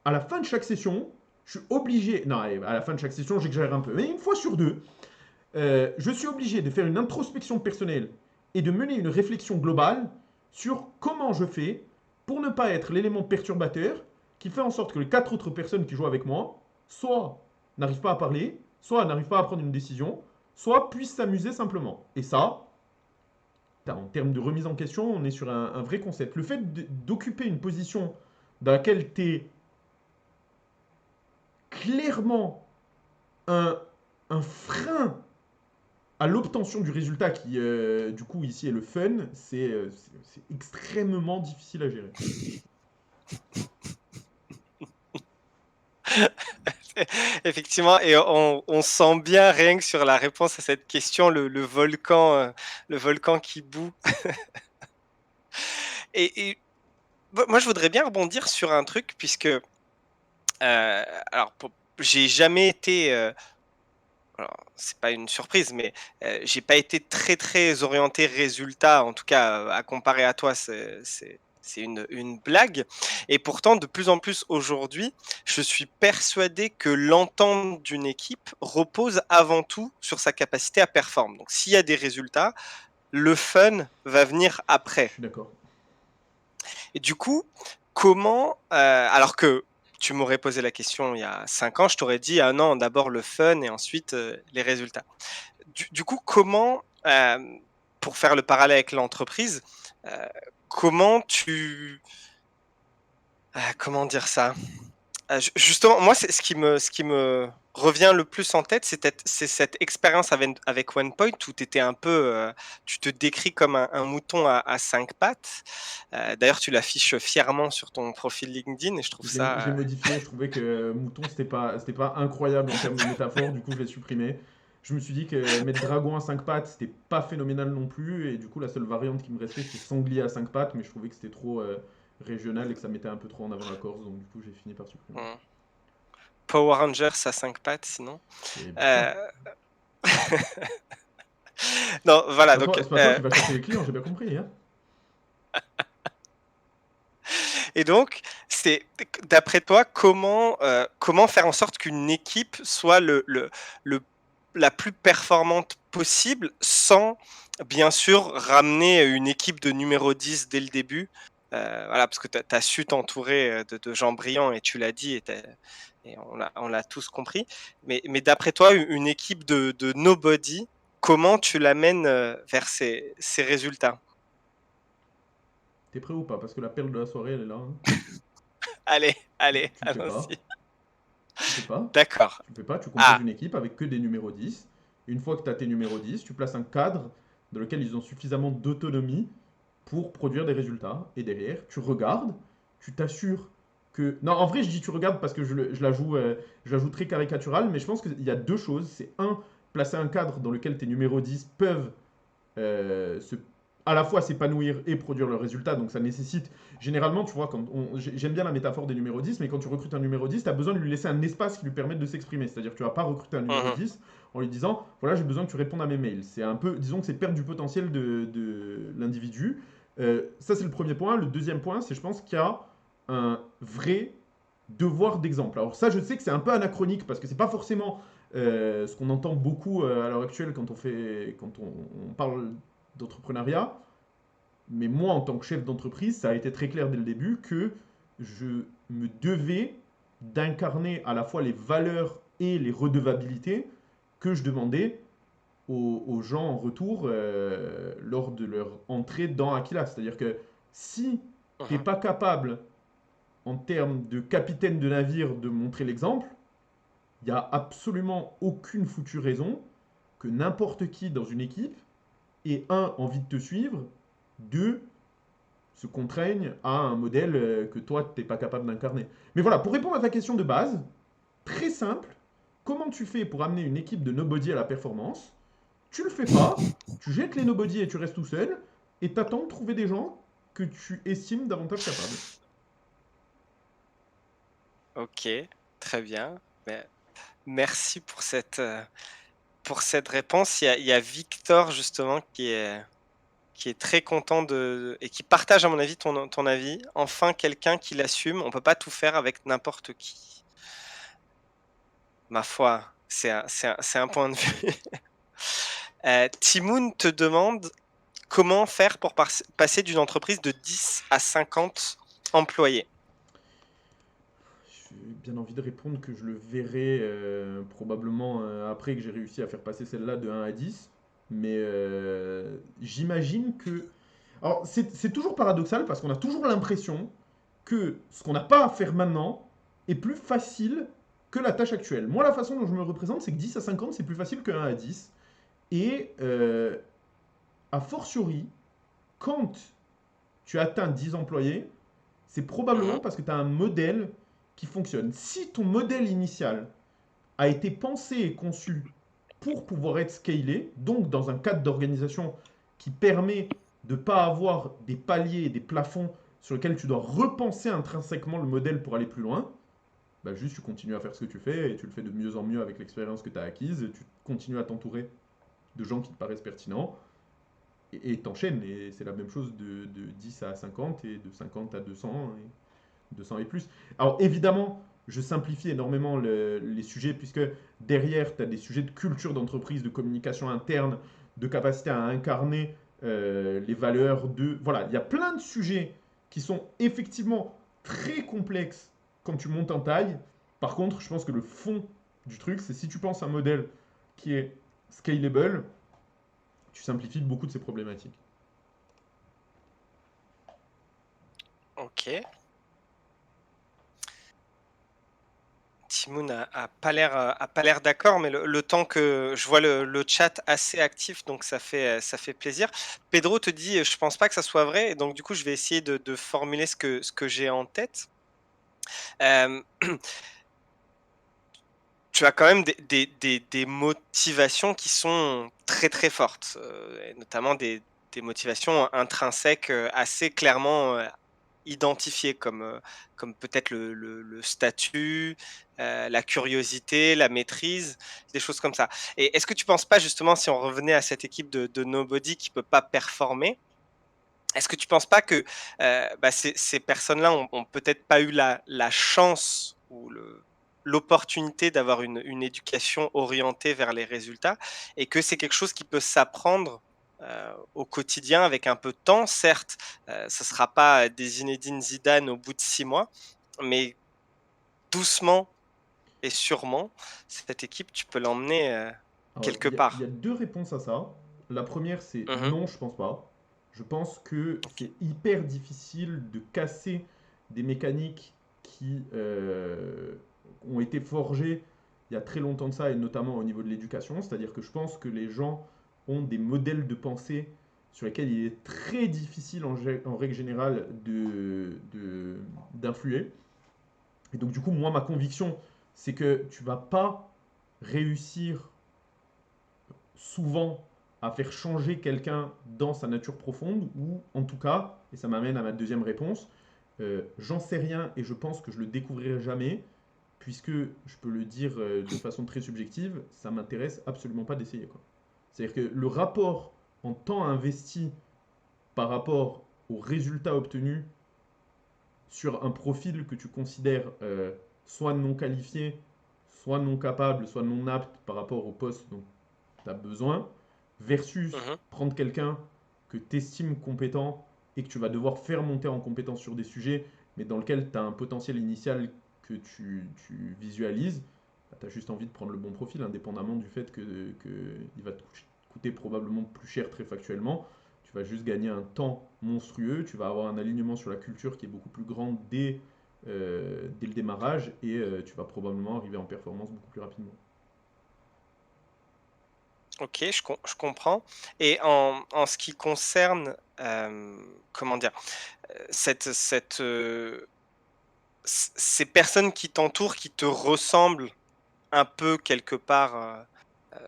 à la fin de chaque session, je suis obligé. Non, allez, à la fin de chaque session, j'exagère un peu. Mais une fois sur deux, je suis obligé de faire une introspection personnelle et de mener une réflexion globale sur comment je fais pour ne pas être l'élément perturbateur qui fait en sorte que les quatre autres personnes qui jouent avec moi, soit n'arrivent pas à parler, soit n'arrivent pas à prendre une décision, soit puissent s'amuser simplement. Et ça, en termes de remise en question, on est sur un vrai concept. Le fait d'occuper une position dans laquelle tu es clairement un, un frein à l'obtention du résultat qui, du coup, ici est le fun, c'est extrêmement difficile à gérer. Effectivement, et on sent bien rien que sur la réponse à cette question le volcan qui bout. Et moi, je voudrais bien rebondir sur un truc puisque alors j'ai jamais été alors, c'est pas une surprise, mais j'ai pas été très très orienté résultat, en tout cas à comparer à toi, c'est une blague. Et pourtant, de plus en plus aujourd'hui, je suis persuadé que l'entente d'une équipe repose avant tout sur sa capacité à performer. Donc, s'il y a des résultats, le fun va venir Je après. suis d'accord. Et du coup, comment, alors que tu m'aurais posé la question il y a 5 ans, je t'aurais dit, ah non, d'abord le fun et ensuite les résultats. Du coup, comment, pour faire le parallèle avec l'entreprise, comment comment dire ça? Justement, moi, c'est ce qui me revient le plus en tête, c'est cette expérience avec OnePoint où tu étais un peu, tu te décris comme un mouton à 5 pattes. D'ailleurs, tu l'affiches fièrement sur ton profil LinkedIn et je trouve Je l'ai ça. modifié, je trouvais que mouton, c'était pas incroyable en termes de métaphore, du coup je l'ai supprimé. Je me suis dit que mettre dragon à 5 pattes, c'était pas phénoménal non plus, et du coup la seule variante qui me restait, c'était sanglier à 5 pattes, mais je trouvais que c'était trop régional et que ça mettait un peu trop en avant la Corse, donc du coup j'ai fini par supprimer. Hmm. Power Rangers à 5 pattes, sinon. Et basta. Euh, Non, voilà, donc, C'est pas toi qui vas chercher les clients, j'ai bien compris, hein. et donc, c'est d'après toi, comment faire en sorte qu'une équipe soit le- la plus performante possible sans, bien sûr, ramener une équipe de numéro 10 dès le début. Voilà, parce que tu as su t'entourer de gens brillants et tu l'as dit et on l'a tous compris. Mais d'après toi, une équipe de nobody, comment tu l'amènes vers ces résultats? T'es prêt ou pas? Parce que la perle de la soirée, elle est là, hein. Allez, allez, Tu le fais pas. allons-y. Tu le fais pas. D'accord. Tu le fais pas, tu composes Ah, une équipe avec que des numéros 10. Une fois que tu as tes numéros 10, tu places un cadre dans lequel ils ont suffisamment d'autonomie pour produire des résultats. Et derrière, tu regardes, tu t'assures que... Non, en vrai, je dis tu regardes parce que je la joue très caricaturale, mais je pense qu'il y a deux choses. C'est un, placer un cadre dans lequel tes numéros 10 peuvent se, à la fois s'épanouir et produire le résultat. Donc ça nécessite, généralement, tu vois, j'aime bien la métaphore des numéros 10, mais quand tu recrutes un numéro 10, tu as besoin de lui laisser un espace qui lui permette de s'exprimer. C'est-à-dire que tu vas pas recruter un numéro mhm, 10 en lui disant, voilà, j'ai besoin que tu répondes à mes mails. C'est un peu, disons que c'est perdre du potentiel de l'individu. Ça, c'est le premier point. Le deuxième point, c'est je pense qu'il y a un vrai devoir d'exemple. Alors ça, je sais que c'est un peu anachronique parce que c'est pas forcément ce qu'on entend beaucoup à l'heure actuelle quand on parle d'entrepreneuriat. Mais moi, en tant que chef d'entreprise, ça a été très clair dès le début que je me devais d'incarner à la fois les valeurs et les redevabilités que je demandais aux gens en retour lors de leur entrée dans Aquila. C'est-à-dire que si tu n'es mhm. pas capable, en termes de capitaine de navire, de montrer l'exemple, il n'y a absolument aucune foutue raison que n'importe qui dans une équipe ait un, envie de te suivre, deux, se contraigne à un modèle que toi, tu n'es pas capable d'incarner. Mais voilà, pour répondre à ta question de base, très simple, comment tu fais pour amener une équipe de nobody à la performance? Tu le fais pas, tu jettes les nobody et tu restes tout seul, et t'attends de trouver des gens que tu estimes davantage capables. Ok, très bien. Mais merci pour cette réponse. Il y a Victor, justement, qui est très content et qui partage, à mon avis, ton avis. Enfin, quelqu'un qui l'assume. On peut pas tout faire avec n'importe qui. Ma foi, c'est un point de vue. Timoun te demande comment faire pour passer d'une entreprise de 10 à 50 employés. J'ai bien envie de répondre que je le verrai probablement après que j'ai réussi à faire passer celle-là de 1 à 10. Mais j'imagine que... Alors, c'est toujours paradoxal parce qu'on a toujours l'impression que ce qu'on n'a pas à faire maintenant est plus facile que la tâche actuelle. Moi, la façon dont je me représente, c'est que 10 à 50, c'est plus facile que 1 à 10. Et a fortiori, quand tu atteins 10 employés, c'est probablement Mhm, parce que tu as un modèle qui fonctionne. Si ton modèle initial a été pensé et conçu pour pouvoir être scalé, donc dans un cadre d'organisation qui permet de ne pas avoir des paliers et des plafonds sur lesquels tu dois repenser intrinsèquement le modèle pour aller plus loin, bah juste tu continues à faire ce que tu fais et tu le fais de mieux en mieux avec l'expérience que tu as acquise, tu continues à t'entourer de gens qui te paraissent pertinents et t'enchaînes. Et c'est la même chose de 10 à 50 et de 50 à 200 et 200 et plus. Alors évidemment, je simplifie énormément les sujets puisque derrière, tu as des sujets de culture d'entreprise, de communication interne, de capacité à incarner les valeurs de... Voilà, il y a plein de sujets qui sont effectivement très complexes quand tu montes en taille. Par contre, je pense que le fond du truc, c'est si tu penses un modèle qui est scalable, tu simplifies beaucoup de ces problématiques. ok. Timoun a pas l'air d'accord, mais le temps que je vois le chat assez actif, donc ça fait plaisir. Pedro te dit, je pense pas que ça soit vrai, et donc du coup, je vais essayer de formuler ce que j'ai en tête. Euh, Tu as quand même des motivations qui sont très très fortes, et notamment des motivations intrinsèques assez clairement identifiées, comme peut-être le statut, la curiosité, la maîtrise, des choses comme ça. Et est-ce que tu ne penses pas justement, si on revenait à cette équipe de Nobody qui ne peut pas performer, est-ce que tu ne penses pas que bah, ces personnes-là ont peut-être pas eu la chance ou l'opportunité d'avoir une éducation orientée vers les résultats, et que c'est quelque chose qui peut s'apprendre au quotidien avec un peu de temps? Certes, ce ne sera pas des Zinedine Zidane au bout de 6 mois, mais doucement et sûrement, cette équipe, tu peux l'emmener Alors, quelque il y a part. deux réponses à ça. La première, c'est Mhm. non, je pense pas. Je pense que Ok. c'est hyper difficile de casser des mécaniques qui ont été forgées il y a très longtemps de ça, et notamment au niveau de l'éducation. C'est-à-dire que je pense que les gens ont des modèles de pensée sur lesquels il est très difficile en règle générale d'influer. Et donc du coup, moi, ma conviction, c'est que tu vas pas réussir souvent à faire changer quelqu'un dans sa nature profonde, ou en tout cas, et ça m'amène à ma deuxième réponse, j'en sais rien et je pense que je le découvrirai jamais, puisque je peux le dire de façon très subjective, ça m'intéresse absolument pas d'essayer, quoi. C'est-à-dire que le rapport en temps investi par rapport aux résultats obtenus sur un profil que tu considères soit non qualifié, soit non capable, soit non apte par rapport au poste dont tu as besoin, versus Mhm. prendre quelqu'un que tu estimes compétent et que tu vas devoir faire monter en compétence sur des sujets, mais dans lequel tu as un potentiel initial que tu visualises, bah, tu as juste envie de prendre le bon profil, indépendamment du fait il va te coûter probablement plus cher très factuellement. Tu vas juste gagner un temps monstrueux, tu vas avoir un alignement sur la culture qui est beaucoup plus grand dès le démarrage, et tu vas probablement arriver en performance beaucoup plus rapidement. OK, je comprends. Et en ce qui concerne, comment dire? Cette, c ces personnes qui t'entourent, qui te ressemblent un peu quelque part,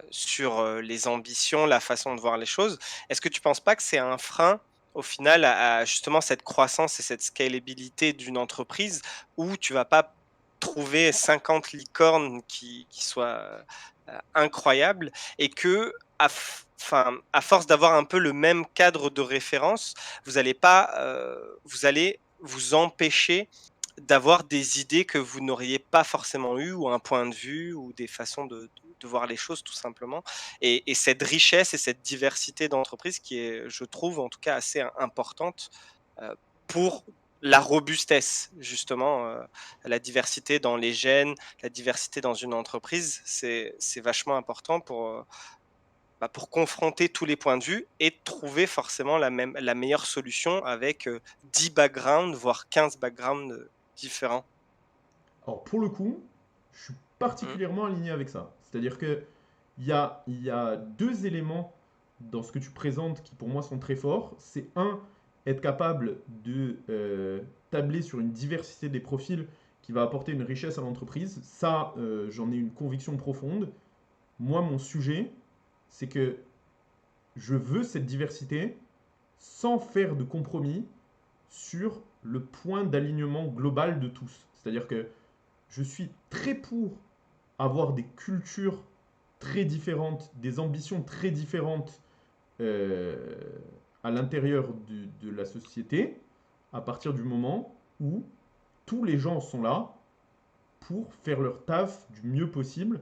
sur, les ambitions, la façon de voir les choses, est-ce que tu penses pas que c'est un frein au final à justement cette croissance et cette scalabilité d'une entreprise, où tu vas pas trouver 50 licornes qui soient, incroyables, et que à force d'avoir un peu le même cadre de référence, vous allez pas, vous allez vous empêcher d'avoir des idées que vous n'auriez pas forcément eues, ou un point de vue, ou des façons de voir les choses tout simplement, et cette richesse et cette diversité d'entreprises qui est, je trouve en tout cas, assez importante, pour la robustesse justement, la diversité dans les gènes, la diversité dans une entreprise, c'est vachement important pour confronter tous les points de vue et trouver forcément la meilleure solution avec, 10 backgrounds, voire 15 backgrounds, différents. Alors pour le coup, je suis Mmh. particulièrement aligné avec ça. C'est-à-dire que il y a deux éléments dans ce que tu présentes qui pour moi sont très forts. C'est un, être capable de tabler sur une diversité des profils qui va apporter une richesse à l'entreprise. Ça, j'en ai une conviction profonde. Moi, mon sujet, c'est que je veux cette diversité sans faire de compromis sur le point d'alignement global de tous. C'est-à-dire que je suis très pour avoir des cultures très différentes, des ambitions très différentes euh, à l'intérieur de la société, à partir du moment où tous les gens sont là pour faire leur taf du mieux possible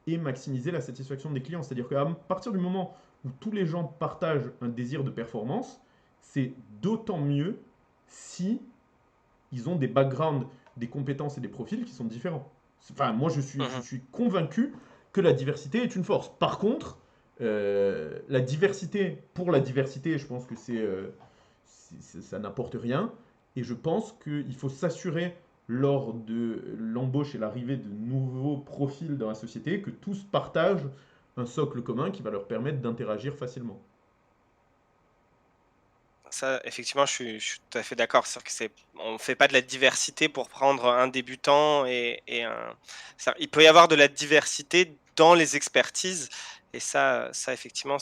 et maximiser la satisfaction des clients. C'est-à-dire qu'à partir du moment où tous les gens partagent un désir de performance, c'est d'autant mieux si ils ont des backgrounds, des compétences et des profils qui sont différents. Enfin, moi, je Mmh. suis convaincu que la diversité est une force. Par contre, la diversité pour la diversité, je pense que ça n'apporte rien. Et je pense qu'il faut s'assurer, lors de l'embauche et l'arrivée de nouveaux profils dans la société, que tous partagent un socle commun qui va leur permettre d'interagir facilement. Ça, effectivement, je suis tout à fait d'accord. C'est-à-dire que on fait pas de la diversité pour prendre un débutant et un il peut y avoir de la diversité dans les expertises et ça effectivement,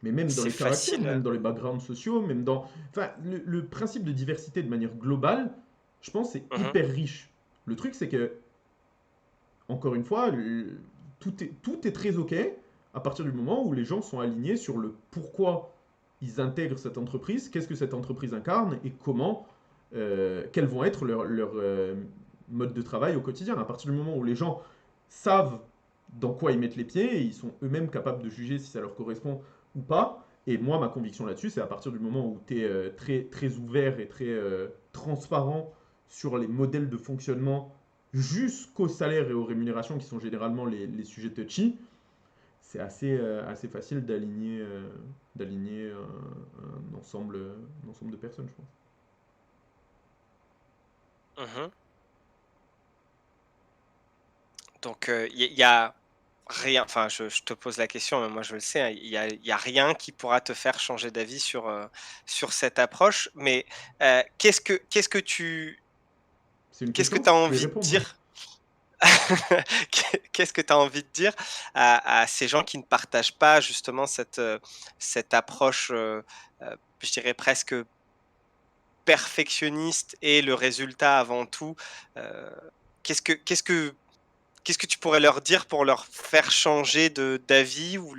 Mais même dans c'est les caractères, facile, même dans les backgrounds sociaux, même dans... Enfin, le principe de diversité de manière globale, je pense, c'est mmh hyper riche. Le truc, c'est que, encore une fois, tout est très OK à partir du moment où les gens sont alignés sur le pourquoi ils intègrent cette entreprise, qu'est-ce que cette entreprise incarne et comment, quels vont être leurs modes de travail au quotidien. À partir du moment où les gens savent dans quoi ils mettent les pieds et ils sont eux-mêmes capables de juger si ça leur correspond ou pas. Et moi, ma conviction là-dessus, c'est à partir du moment où tu es très, très ouvert et très transparent sur les modèles de fonctionnement jusqu'au salaire et aux rémunérations qui sont généralement les sujets touchy, c'est assez facile d'aligner un ensemble de personnes, je pense. mh. Donc il y a rien, enfin je te pose la question, mais moi je le sais, hein, il y a rien qui pourra te faire changer d'avis sur cette approche. Mais C'est une qu'est-ce que question, tu as tu peux y envie de répondre. dire? Qu'est-ce que tu as envie de dire à ces gens qui ne partagent pas justement cette approche, je dirais presque perfectionniste et le résultat avant tout? Heu, qu'est-ce que tu pourrais leur dire pour leur faire changer d'avis ou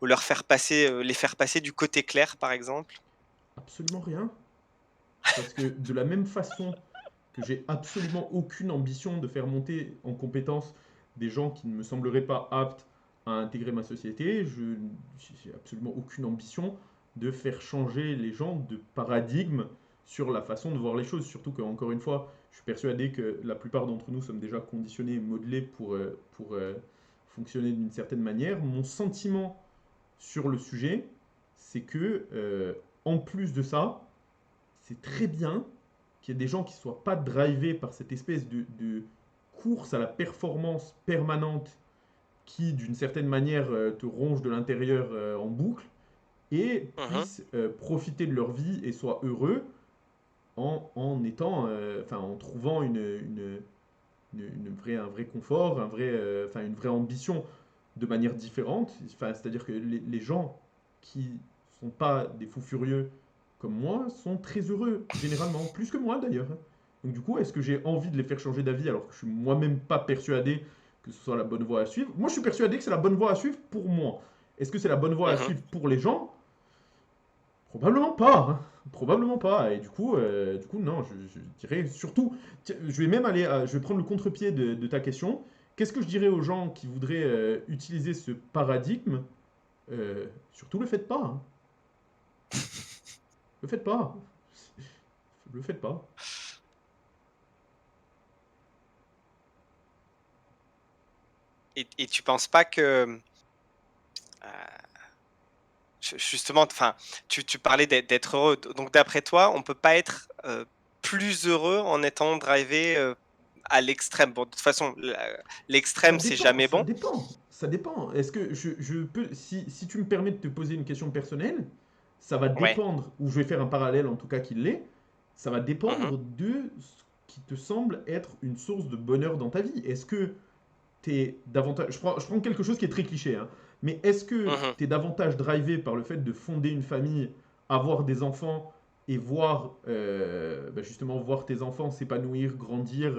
leur faire passer, les faire passer du côté clair, par exemple? Absolument rien. Parce que de la même façon que j'ai absolument aucune ambition de faire monter en compétence des gens qui ne me sembleraient pas aptes à intégrer ma société, je n'ai absolument aucune ambition de faire changer les gens de paradigme sur la façon de voir les choses. Surtout qu'encore une fois, je suis persuadé que la plupart d'entre nous sommes déjà conditionnés et modelés pour fonctionner d'une certaine manière. Mon sentiment sur le sujet, c'est que, en plus de ça, c'est très bien qu'il y ait des gens qui ne soient pas drivés par cette espèce de course à la performance permanente qui, d'une certaine manière, te ronge de l'intérieur en boucle et Mmh. puissent profiter de leur vie et soient heureux en trouvant un vrai confort, une vraie ambition de manière différente. Enfin, c'est-à-dire que les gens qui sont pas des fous furieux comme moi sont très heureux, généralement, plus que moi d'ailleurs. Donc du coup, est-ce que j'ai envie de les faire changer d'avis alors que je suis moi-même pas persuadé que ce soit la bonne voie à suivre? Moi, je suis persuadé que c'est la bonne voie à suivre pour moi. Est-ce que c'est la bonne voie à Mmh. suivre pour les gens? Probablement pas, hein. Probablement pas. Et du coup non, je dirais surtout, tiens, je vais même je vais prendre le contre-pied de ta question. Qu'est-ce que je dirais aux gens qui voudraient utiliser ce paradigme? Surtout le faites pas, hein. Le faites pas. Le faites pas. Et tu penses pas que, justement, enfin, tu parlais d'être heureux, donc d'après toi, on peut pas être, plus heureux en étant drivé, à l'extrême? Bon, de toute façon, Ça l'extrême, c'est dépend, jamais ça bon. dépend, ça dépend. Est-ce que je peux, si tu me permets de te poser une question personnelle, ça va Ouais. dépendre, ou je vais faire un parallèle en tout cas qu'il l'est, ça va Mmh. dépendre de ce qui te semble être une source de bonheur dans ta vie. Est-ce que tu es davantage, je prends quelque chose qui est très cliché, hein, mais est-ce que Mmh. tu es davantage drivé par le fait de fonder une famille, avoir des enfants et voir, justement, voir tes enfants s'épanouir, grandir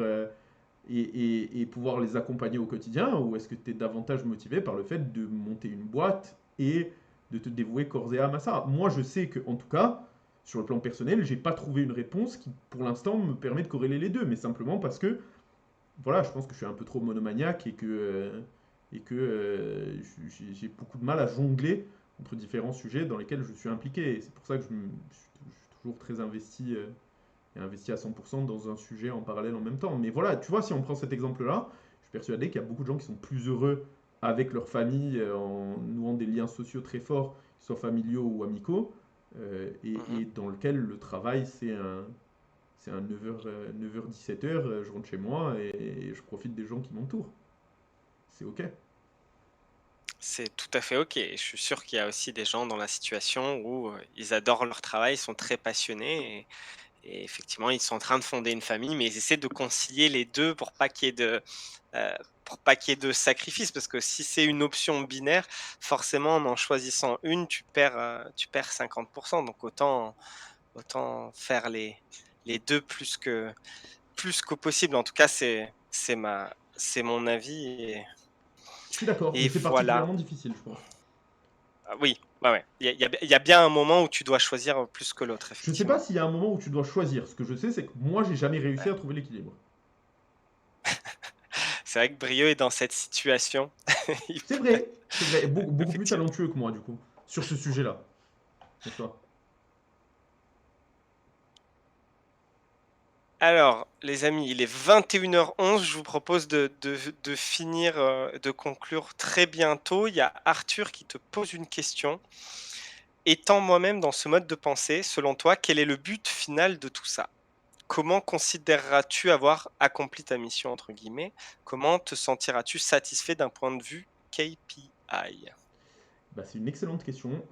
et pouvoir les accompagner au quotidien, ou est-ce que tu es davantage motivé par le fait de monter une boîte et de te dévouer corps et âme à ça? Moi, je sais que, en tout cas, sur le plan personnel, j'ai pas trouvé une réponse qui, pour l'instant, me permet de corréler les deux, mais simplement parce que, voilà, je pense que je suis un peu trop monomaniaque et que j'ai beaucoup de mal à jongler entre différents sujets dans lesquels je suis impliqué. Et c'est pour ça que je suis toujours très investi et investi à 100% dans un sujet en parallèle en même temps. Mais voilà, tu vois, si on prend cet exemple-là, je suis persuadé qu'il y a beaucoup de gens qui sont plus heureux avec leur famille en nouant des liens sociaux très forts, qu'ils soient familiaux ou amicaux, Mmh. et dans lequel le travail, c'est un, C'est un 9h, 17h, je rentre chez moi et je profite des gens qui m'entourent. C'est OK. C'est tout à fait OK. Et je suis sûr qu'il y a aussi des gens dans la situation où, ils adorent leur travail, ils sont très passionnés et effectivement, ils sont en train de fonder une famille, mais ils essaient de concilier les 2 heu, pour pas qu'il y ait de sacrifice. Parce que si c'est une option binaire, forcément, en choisissant une, tu perds 50. Donc autant faire les 2 plus qu'au possible. En tout cas, c'est mon avis Je suis d'accord, mais et c'est voilà. particulièrement difficile, je pense. Ah oui, ouais, ouais. Il y a bien un moment où tu dois choisir, plus que l'autre, Je sais pas effectivement. s'il y a un moment où tu dois choisir. Ce que je sais, c'est que moi, j'ai jamais réussi Ouais. à trouver l'équilibre. C'est vrai que Brieux est dans cette situation. Il C'est vrai, et beaucoup plus effectivement. talentueux que moi, du coup, sur ce sujet-là, en soi. Alors, les amis, il est 21h11. Je vous propose de finir, de conclure très bientôt. Il y a Arthur qui te pose une question. Étant moi-même dans ce mode de pensée, selon toi, quel est le but final de tout ça? Comment considéreras-tu avoir accompli ta mission entre guillemets? Comment te sentiras-tu satisfait d'un point de vue KPI? Bah, c'est une excellente question.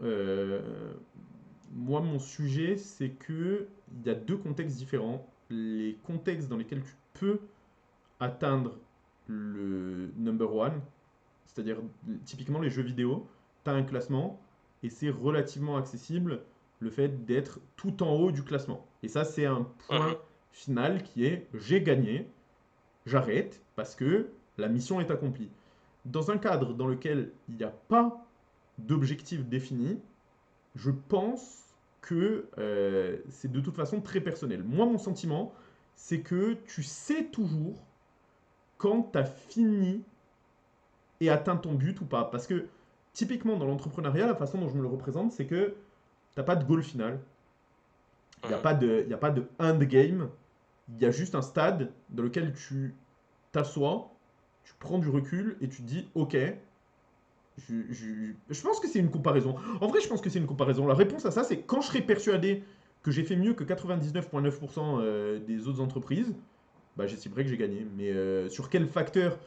Moi, mon sujet, c'est que il y a deux contextes différents. Les contextes dans lesquels tu peux atteindre le number one, c'est-à-dire typiquement les jeux vidéo, tu as un classement et c'est relativement accessible le fait d'être tout en haut du classement. Et ça, c'est un Mmh. point final qui est j'ai gagné, j'arrête parce que la mission est accomplie. Dans un cadre dans lequel il n'y a pas d'objectif défini, je pense que c'est de toute façon très personnel. Moi, mon sentiment, c'est que tu sais toujours quand tu as fini et atteint ton but ou pas. Parce que typiquement dans l'entrepreneuriat, la façon dont je me le représente, c'est que tu n'as pas de goal final. Il n'y a, Mmh. pas de, il y a pas de endgame. Il y a juste un stade dans lequel tu t'assois, tu prends du recul et tu te dis, ok, je pense que c'est une comparaison. En vrai, je pense que c'est une comparaison. La réponse à ça, c'est quand je serai persuadé que j'ai fait mieux que 99,9% des autres entreprises, bah, j'estimerai que j'ai gagné. Mais sur quel facteur?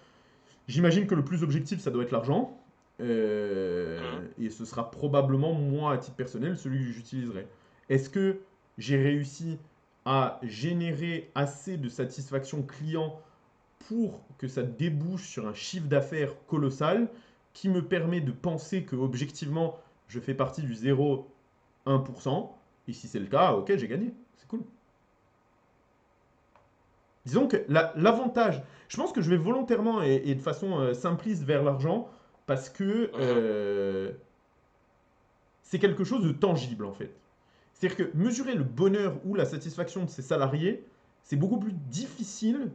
J'imagine que le plus objectif, ça doit être l'argent. Mmh. Et ce sera probablement, moi, à titre personnel, celui que j'utiliserai. Est-ce que j'ai réussi à générer assez de satisfaction client pour que ça débouche sur un chiffre d'affaires colossal qui me permet de penser que objectivement je fais partie du 0,1%. Et si c'est le cas, ok, j'ai gagné. C'est cool. Disons que l'avantage, je pense que je vais volontairement et de façon simpliste vers l'argent parce que Mmh. c'est quelque chose de tangible en fait. C'est-à-dire que mesurer le bonheur ou la satisfaction de ses salariés, c'est beaucoup plus difficile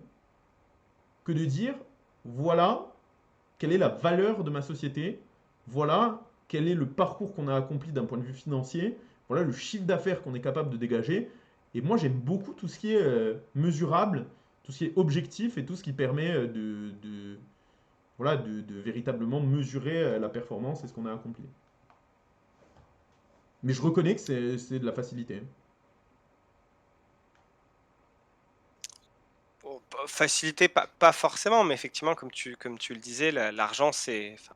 que de dire voilà quelle est la valeur de ma société, voilà quel est le parcours qu'on a accompli d'un point de vue financier, voilà le chiffre d'affaires qu'on est capable de dégager. Et moi, j'aime beaucoup tout ce qui est mesurable, tout ce qui est objectif et tout ce qui permet voilà, de véritablement mesurer la performance et ce qu'on a accompli. Mais je reconnais que c'est de la facilité. Bon, facilité, pas forcément, mais effectivement, comme tu le disais, l'argent, c'est enfin,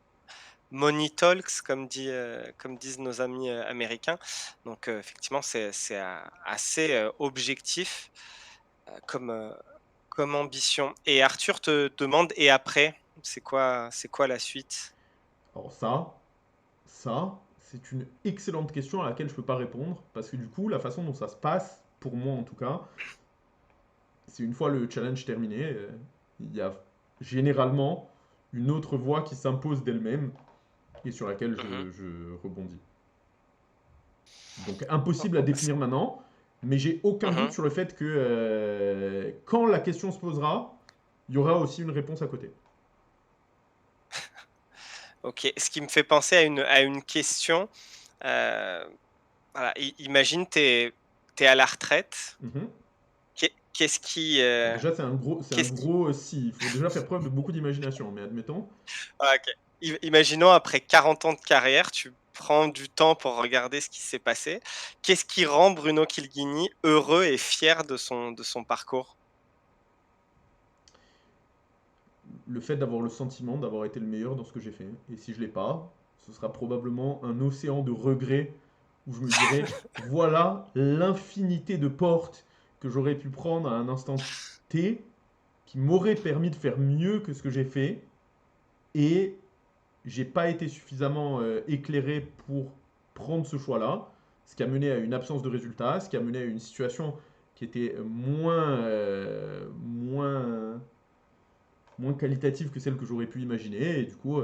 money talks, comme disent nos amis, américains. Donc, effectivement, c'est assez, objectif, comme, comme ambition. Et Arthur te demande: «Et après, c'est quoi la suite?» Alors c'est une excellente question à laquelle je ne peux pas répondre, parce que du coup, la façon dont ça se passe, pour moi en tout cas, c'est une fois le challenge terminé, il y a généralement une autre voie qui s'impose d'elle-même et sur laquelle Mmh. je rebondis. Donc impossible à Oh, définir maintenant, mais j'ai aucun doute mmh. sur le fait que quand la question se posera, il y aura aussi une réponse à côté. OK. Ce qui me fait penser à une question, voilà, imagine tu es à la retraite. Mhm. Qu'est-ce qui, Alors déjà, c'est un qu'est-ce qui gros si. Il faut déjà faire preuve de beaucoup d'imagination, mais admettons. ah OK. Imaginons après 40 ans de carrière, prends du temps pour regarder ce qui s'est passé. Qu'est-ce qui rend Bruno Kilghini heureux et fier de son parcours? Le fait d'avoir le sentiment d'avoir été le meilleur dans ce que j'ai fait. Et si je l'ai pas, ce sera probablement un océan de regrets où je me dirai, voilà l'infinité de portes que j'aurais pu prendre à un instant T qui m'aurait permis de faire mieux que ce que j'ai fait. Et j'ai pas été suffisamment éclairé pour prendre ce choix-là, ce qui a mené à une absence de résultats, ce qui a mené à une situation qui était moins qualitative que celle que j'aurais pu imaginer. Et du coup,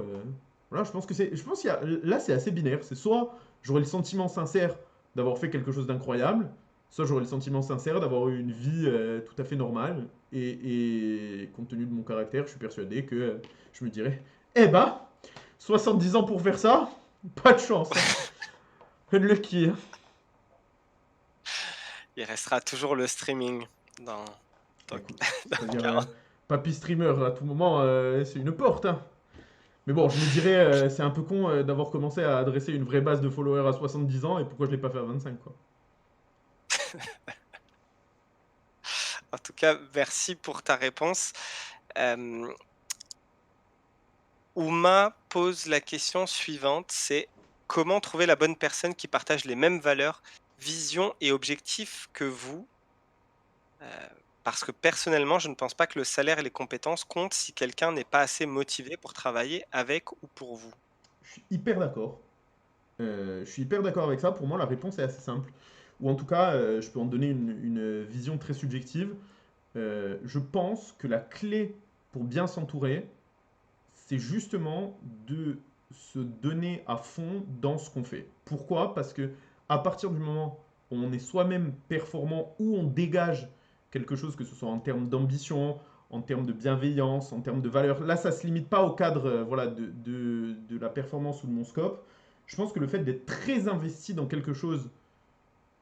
voilà, je pense qu'il y a, là c'est assez binaire. C'est soit j'aurais le sentiment sincère d'avoir fait quelque chose d'incroyable, soit j'aurais le sentiment sincère d'avoir eu une vie tout à fait normale. Et compte tenu de mon caractère, je suis persuadé que je me dirais, eh bah, 70 ans pour faire ça, pas de chance, hein. Unlucky, hein. Il restera toujours le streaming dans Bah, dans écoute, dans c'est-à-dire, 40. papy streamer, à tout moment, c'est une porte, hein. Mais bon, je me dirais, c'est un peu con d'avoir commencé à adresser une vraie base de followers à 70 ans et pourquoi je l'ai pas fait à 25, quoi. En tout cas, merci pour ta réponse. Hem, Ouma pose la question suivante, c'est: «Comment trouver la bonne personne qui partage les mêmes valeurs, visions et objectifs que vous?» Heu, Parce que personnellement, je ne pense pas que le salaire et les compétences comptent si quelqu'un n'est pas assez motivé pour travailler avec ou pour vous. Je suis hyper d'accord. Je suis hyper d'accord avec ça. Pour moi, la réponse est assez simple. Ou en tout cas, je peux en donner une vision très subjective. Je pense que la clé pour bien s'entourer, c'est justement de se donner à fond dans ce qu'on fait. Pourquoi? Parce que à partir du moment où on est soi-même performant, où on dégage quelque chose, que ce soit en termes d'ambition, en termes de bienveillance, en termes de valeur, là ça ne se limite pas au cadre voilà, de la performance ou de mon scope. Je pense que le fait d'être très investi dans quelque chose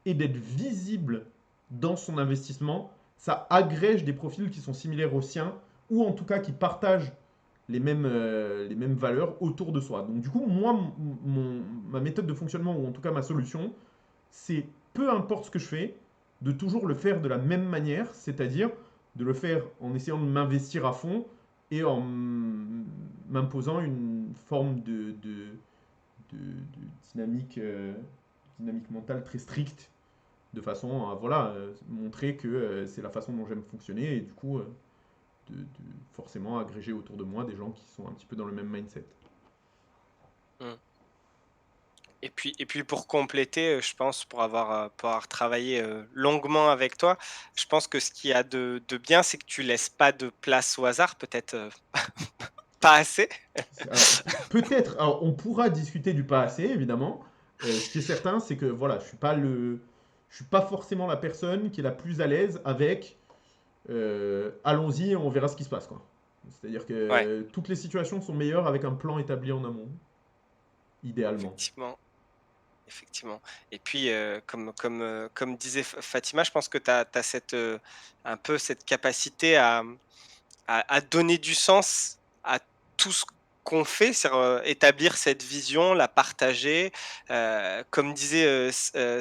et d'être visible dans son investissement, ça agrège des profils qui sont similaires aux siens, ou en tout cas qui partagent les mêmes valeurs autour de soi. Donc du coup, moi, ma méthode de fonctionnement, ou en tout cas ma solution, c'est peu importe ce que je fais, de toujours le faire de la même manière, c'est-à-dire de le faire en essayant de m'investir à fond et en m'imposant une forme de dynamique, dynamique mentale très stricte de façon à voilà, montrer que c'est la façon dont j'aime fonctionner et du coup de forcément agréger autour de moi des gens qui sont un petit peu dans le même mindset. Mmh. Et puis pour compléter, je pense pour avoir travaillé, longuement avec toi, je pense que ce qu'il y a de bien, c'est que tu laisses pas de place au hasard, peut-être, pas assez. Alors peut-être, alors, on pourra discuter du pas assez évidemment. Ce qui est certain, c'est que voilà, je suis pas forcément la personne qui est la plus à l'aise avec allons-y, on verra ce qui se passe quoi. C'est-à-dire Ouais, que toutes les situations sont meilleures avec un plan établi en amont, idéalement. effectivement, effectivement. Et puis, comme disait Fatima, je pense que tu as cette, un peu cette capacité à donner du sens à tout ce qu'on fait, c'est-à-dire, établir cette vision, la partager. Comme disait,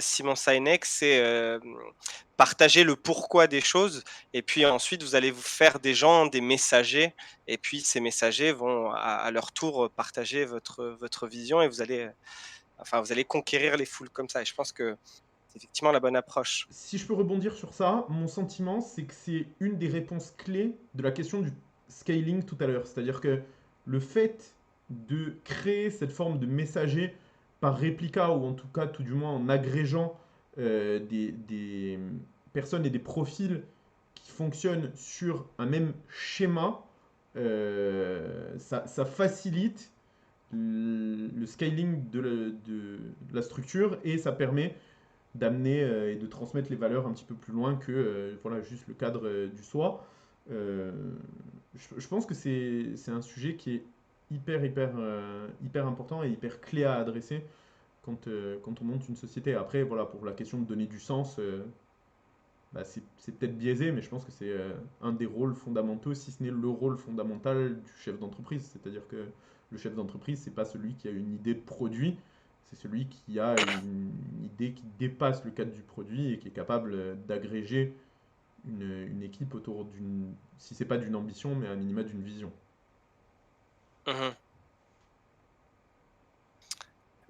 Simon Sinek, c'est, partager le pourquoi des choses et puis ensuite vous allez vous faire des gens, des messagers et puis ces messagers vont à leur tour partager votre vision et vous allez, enfin vous allez conquérir les foules comme ça et je pense que c'est effectivement la bonne approche. Si je peux rebondir sur ça, mon sentiment, c'est que c'est une des réponses clés de la question du scaling tout à l'heure. C'est-à-dire que le fait de créer cette forme de messager par réplica, ou en tout cas, tout du moins en agrégeant des personnes et des profils qui fonctionnent sur un même schéma, ça facilite le scaling de la structure et ça permet d'amener et de transmettre les valeurs un petit peu plus loin que voilà, juste le cadre du soi. Euh, je pense que c'est un sujet qui est hyper important et hyper clé à adresser quand on monte une société. Après, voilà, pour la question de donner du sens, bah, c'est peut-être biaisé, mais je pense que c'est un des rôles fondamentaux, si ce n'est le rôle fondamental du chef d'entreprise. C'est-à-dire que le chef d'entreprise, c'est pas celui qui a une idée de produit, C'est celui qui a une idée qui dépasse le cadre du produit et qui est capable d'agréger une équipe autour d'une, si c'est pas d'une ambition, mais à minima d'une vision. Mmh.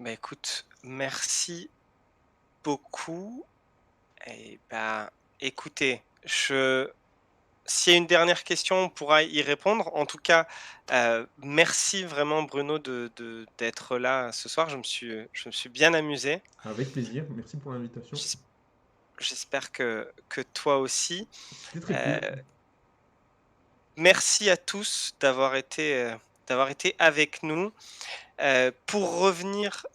Bah, écoute, merci beaucoup et bah, écoutez, s'il y a une dernière question, on pourra y répondre. En tout cas, merci vraiment Bruno d'être là ce soir. Je me suis bien amusé. Avec plaisir, merci pour l'invitation. J'es j'espère que toi aussi. C'était très Heu, cool. Merci à tous d'avoir été avec nous. Pour revenir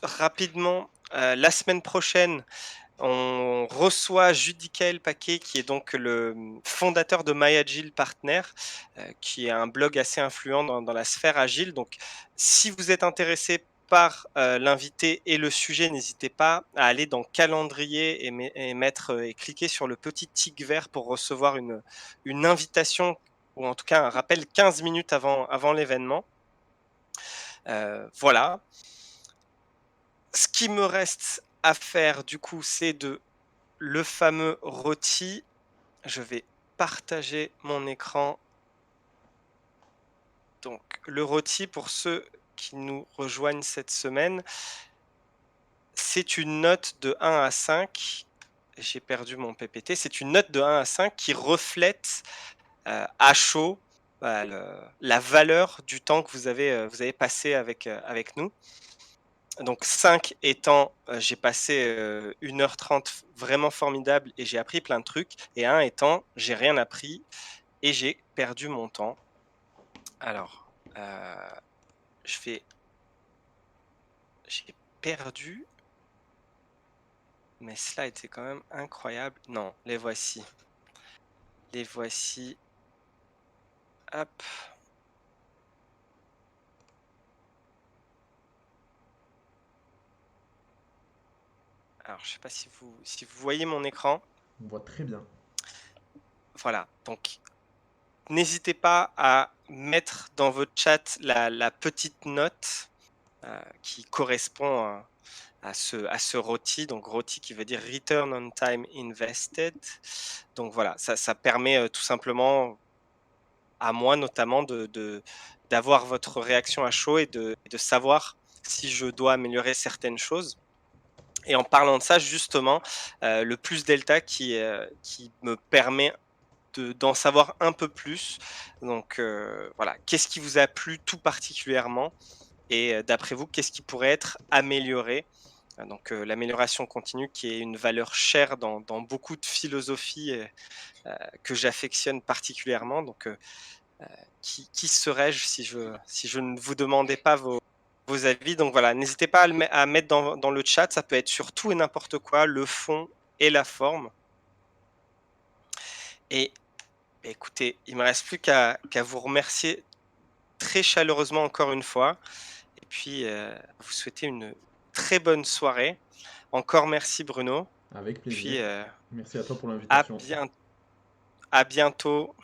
rapidement, la semaine prochaine, on reçoit Judicaël Paquet, qui est donc le fondateur de My Agile Partner, qui est un blog assez influent dans la sphère agile. Donc, si vous êtes intéressé par l'invité et le sujet, n'hésitez pas à aller dans calendrier et mettre et cliquer sur le petit tic vert pour recevoir une invitation ou en tout cas un rappel 15 minutes avant l'événement. Voilà. Ce qui me reste à faire du coup, c'est le fameux rôti. Je vais partager mon écran. Donc le rôti, pour ceux qui nous rejoignent cette semaine, c'est une note de 1 à 5. J'ai perdu mon PPT. C'est une note de 1 à 5 qui reflète, à chaud, la valeur du temps que vous avez passé avec nous. Donc 5 étant, j'ai passé, 1 h 30 vraiment formidable et j'ai appris plein de trucs, et 1 étant, j'ai rien appris et j'ai perdu mon temps. Alors, je vais j'ai perdu mes slides, c'est quand même incroyable. Non, les voici. Les voici. Hop. Alors je sais pas si vous voyez mon écran? On voit très bien. Voilà, donc n'hésitez pas à mettre dans votre chat la petite note, qui correspond à ce ROTI, donc ROTI qui veut dire Return on Time Invested. Donc voilà, ça permet tout simplement, à moi notamment, d'avoir votre réaction à chaud et de savoir si je dois améliorer certaines choses. Et en parlant de ça, justement, le plus delta qui me permet d'en savoir un peu plus. Donc voilà, qu'est-ce qui vous a plu tout particulièrement? Et d'après vous, qu'est-ce qui pourrait être amélioré? Donc l'amélioration continue qui est une valeur chère dans beaucoup de philosophies, que j'affectionne particulièrement. Donc qui serais-je si je ne vous demandais pas vos avis? Donc voilà, n'hésitez pas à mettre dans le chat, ça peut être sur tout et n'importe quoi, le fond et la forme. Et écoutez, il me reste plus qu'à vous remercier très chaleureusement encore une fois, et puis vous souhaiter une très bonne soirée. Encore merci Bruno, Avec puis plaisir. Merci à toi pour à l'invitation. bien à bientôt.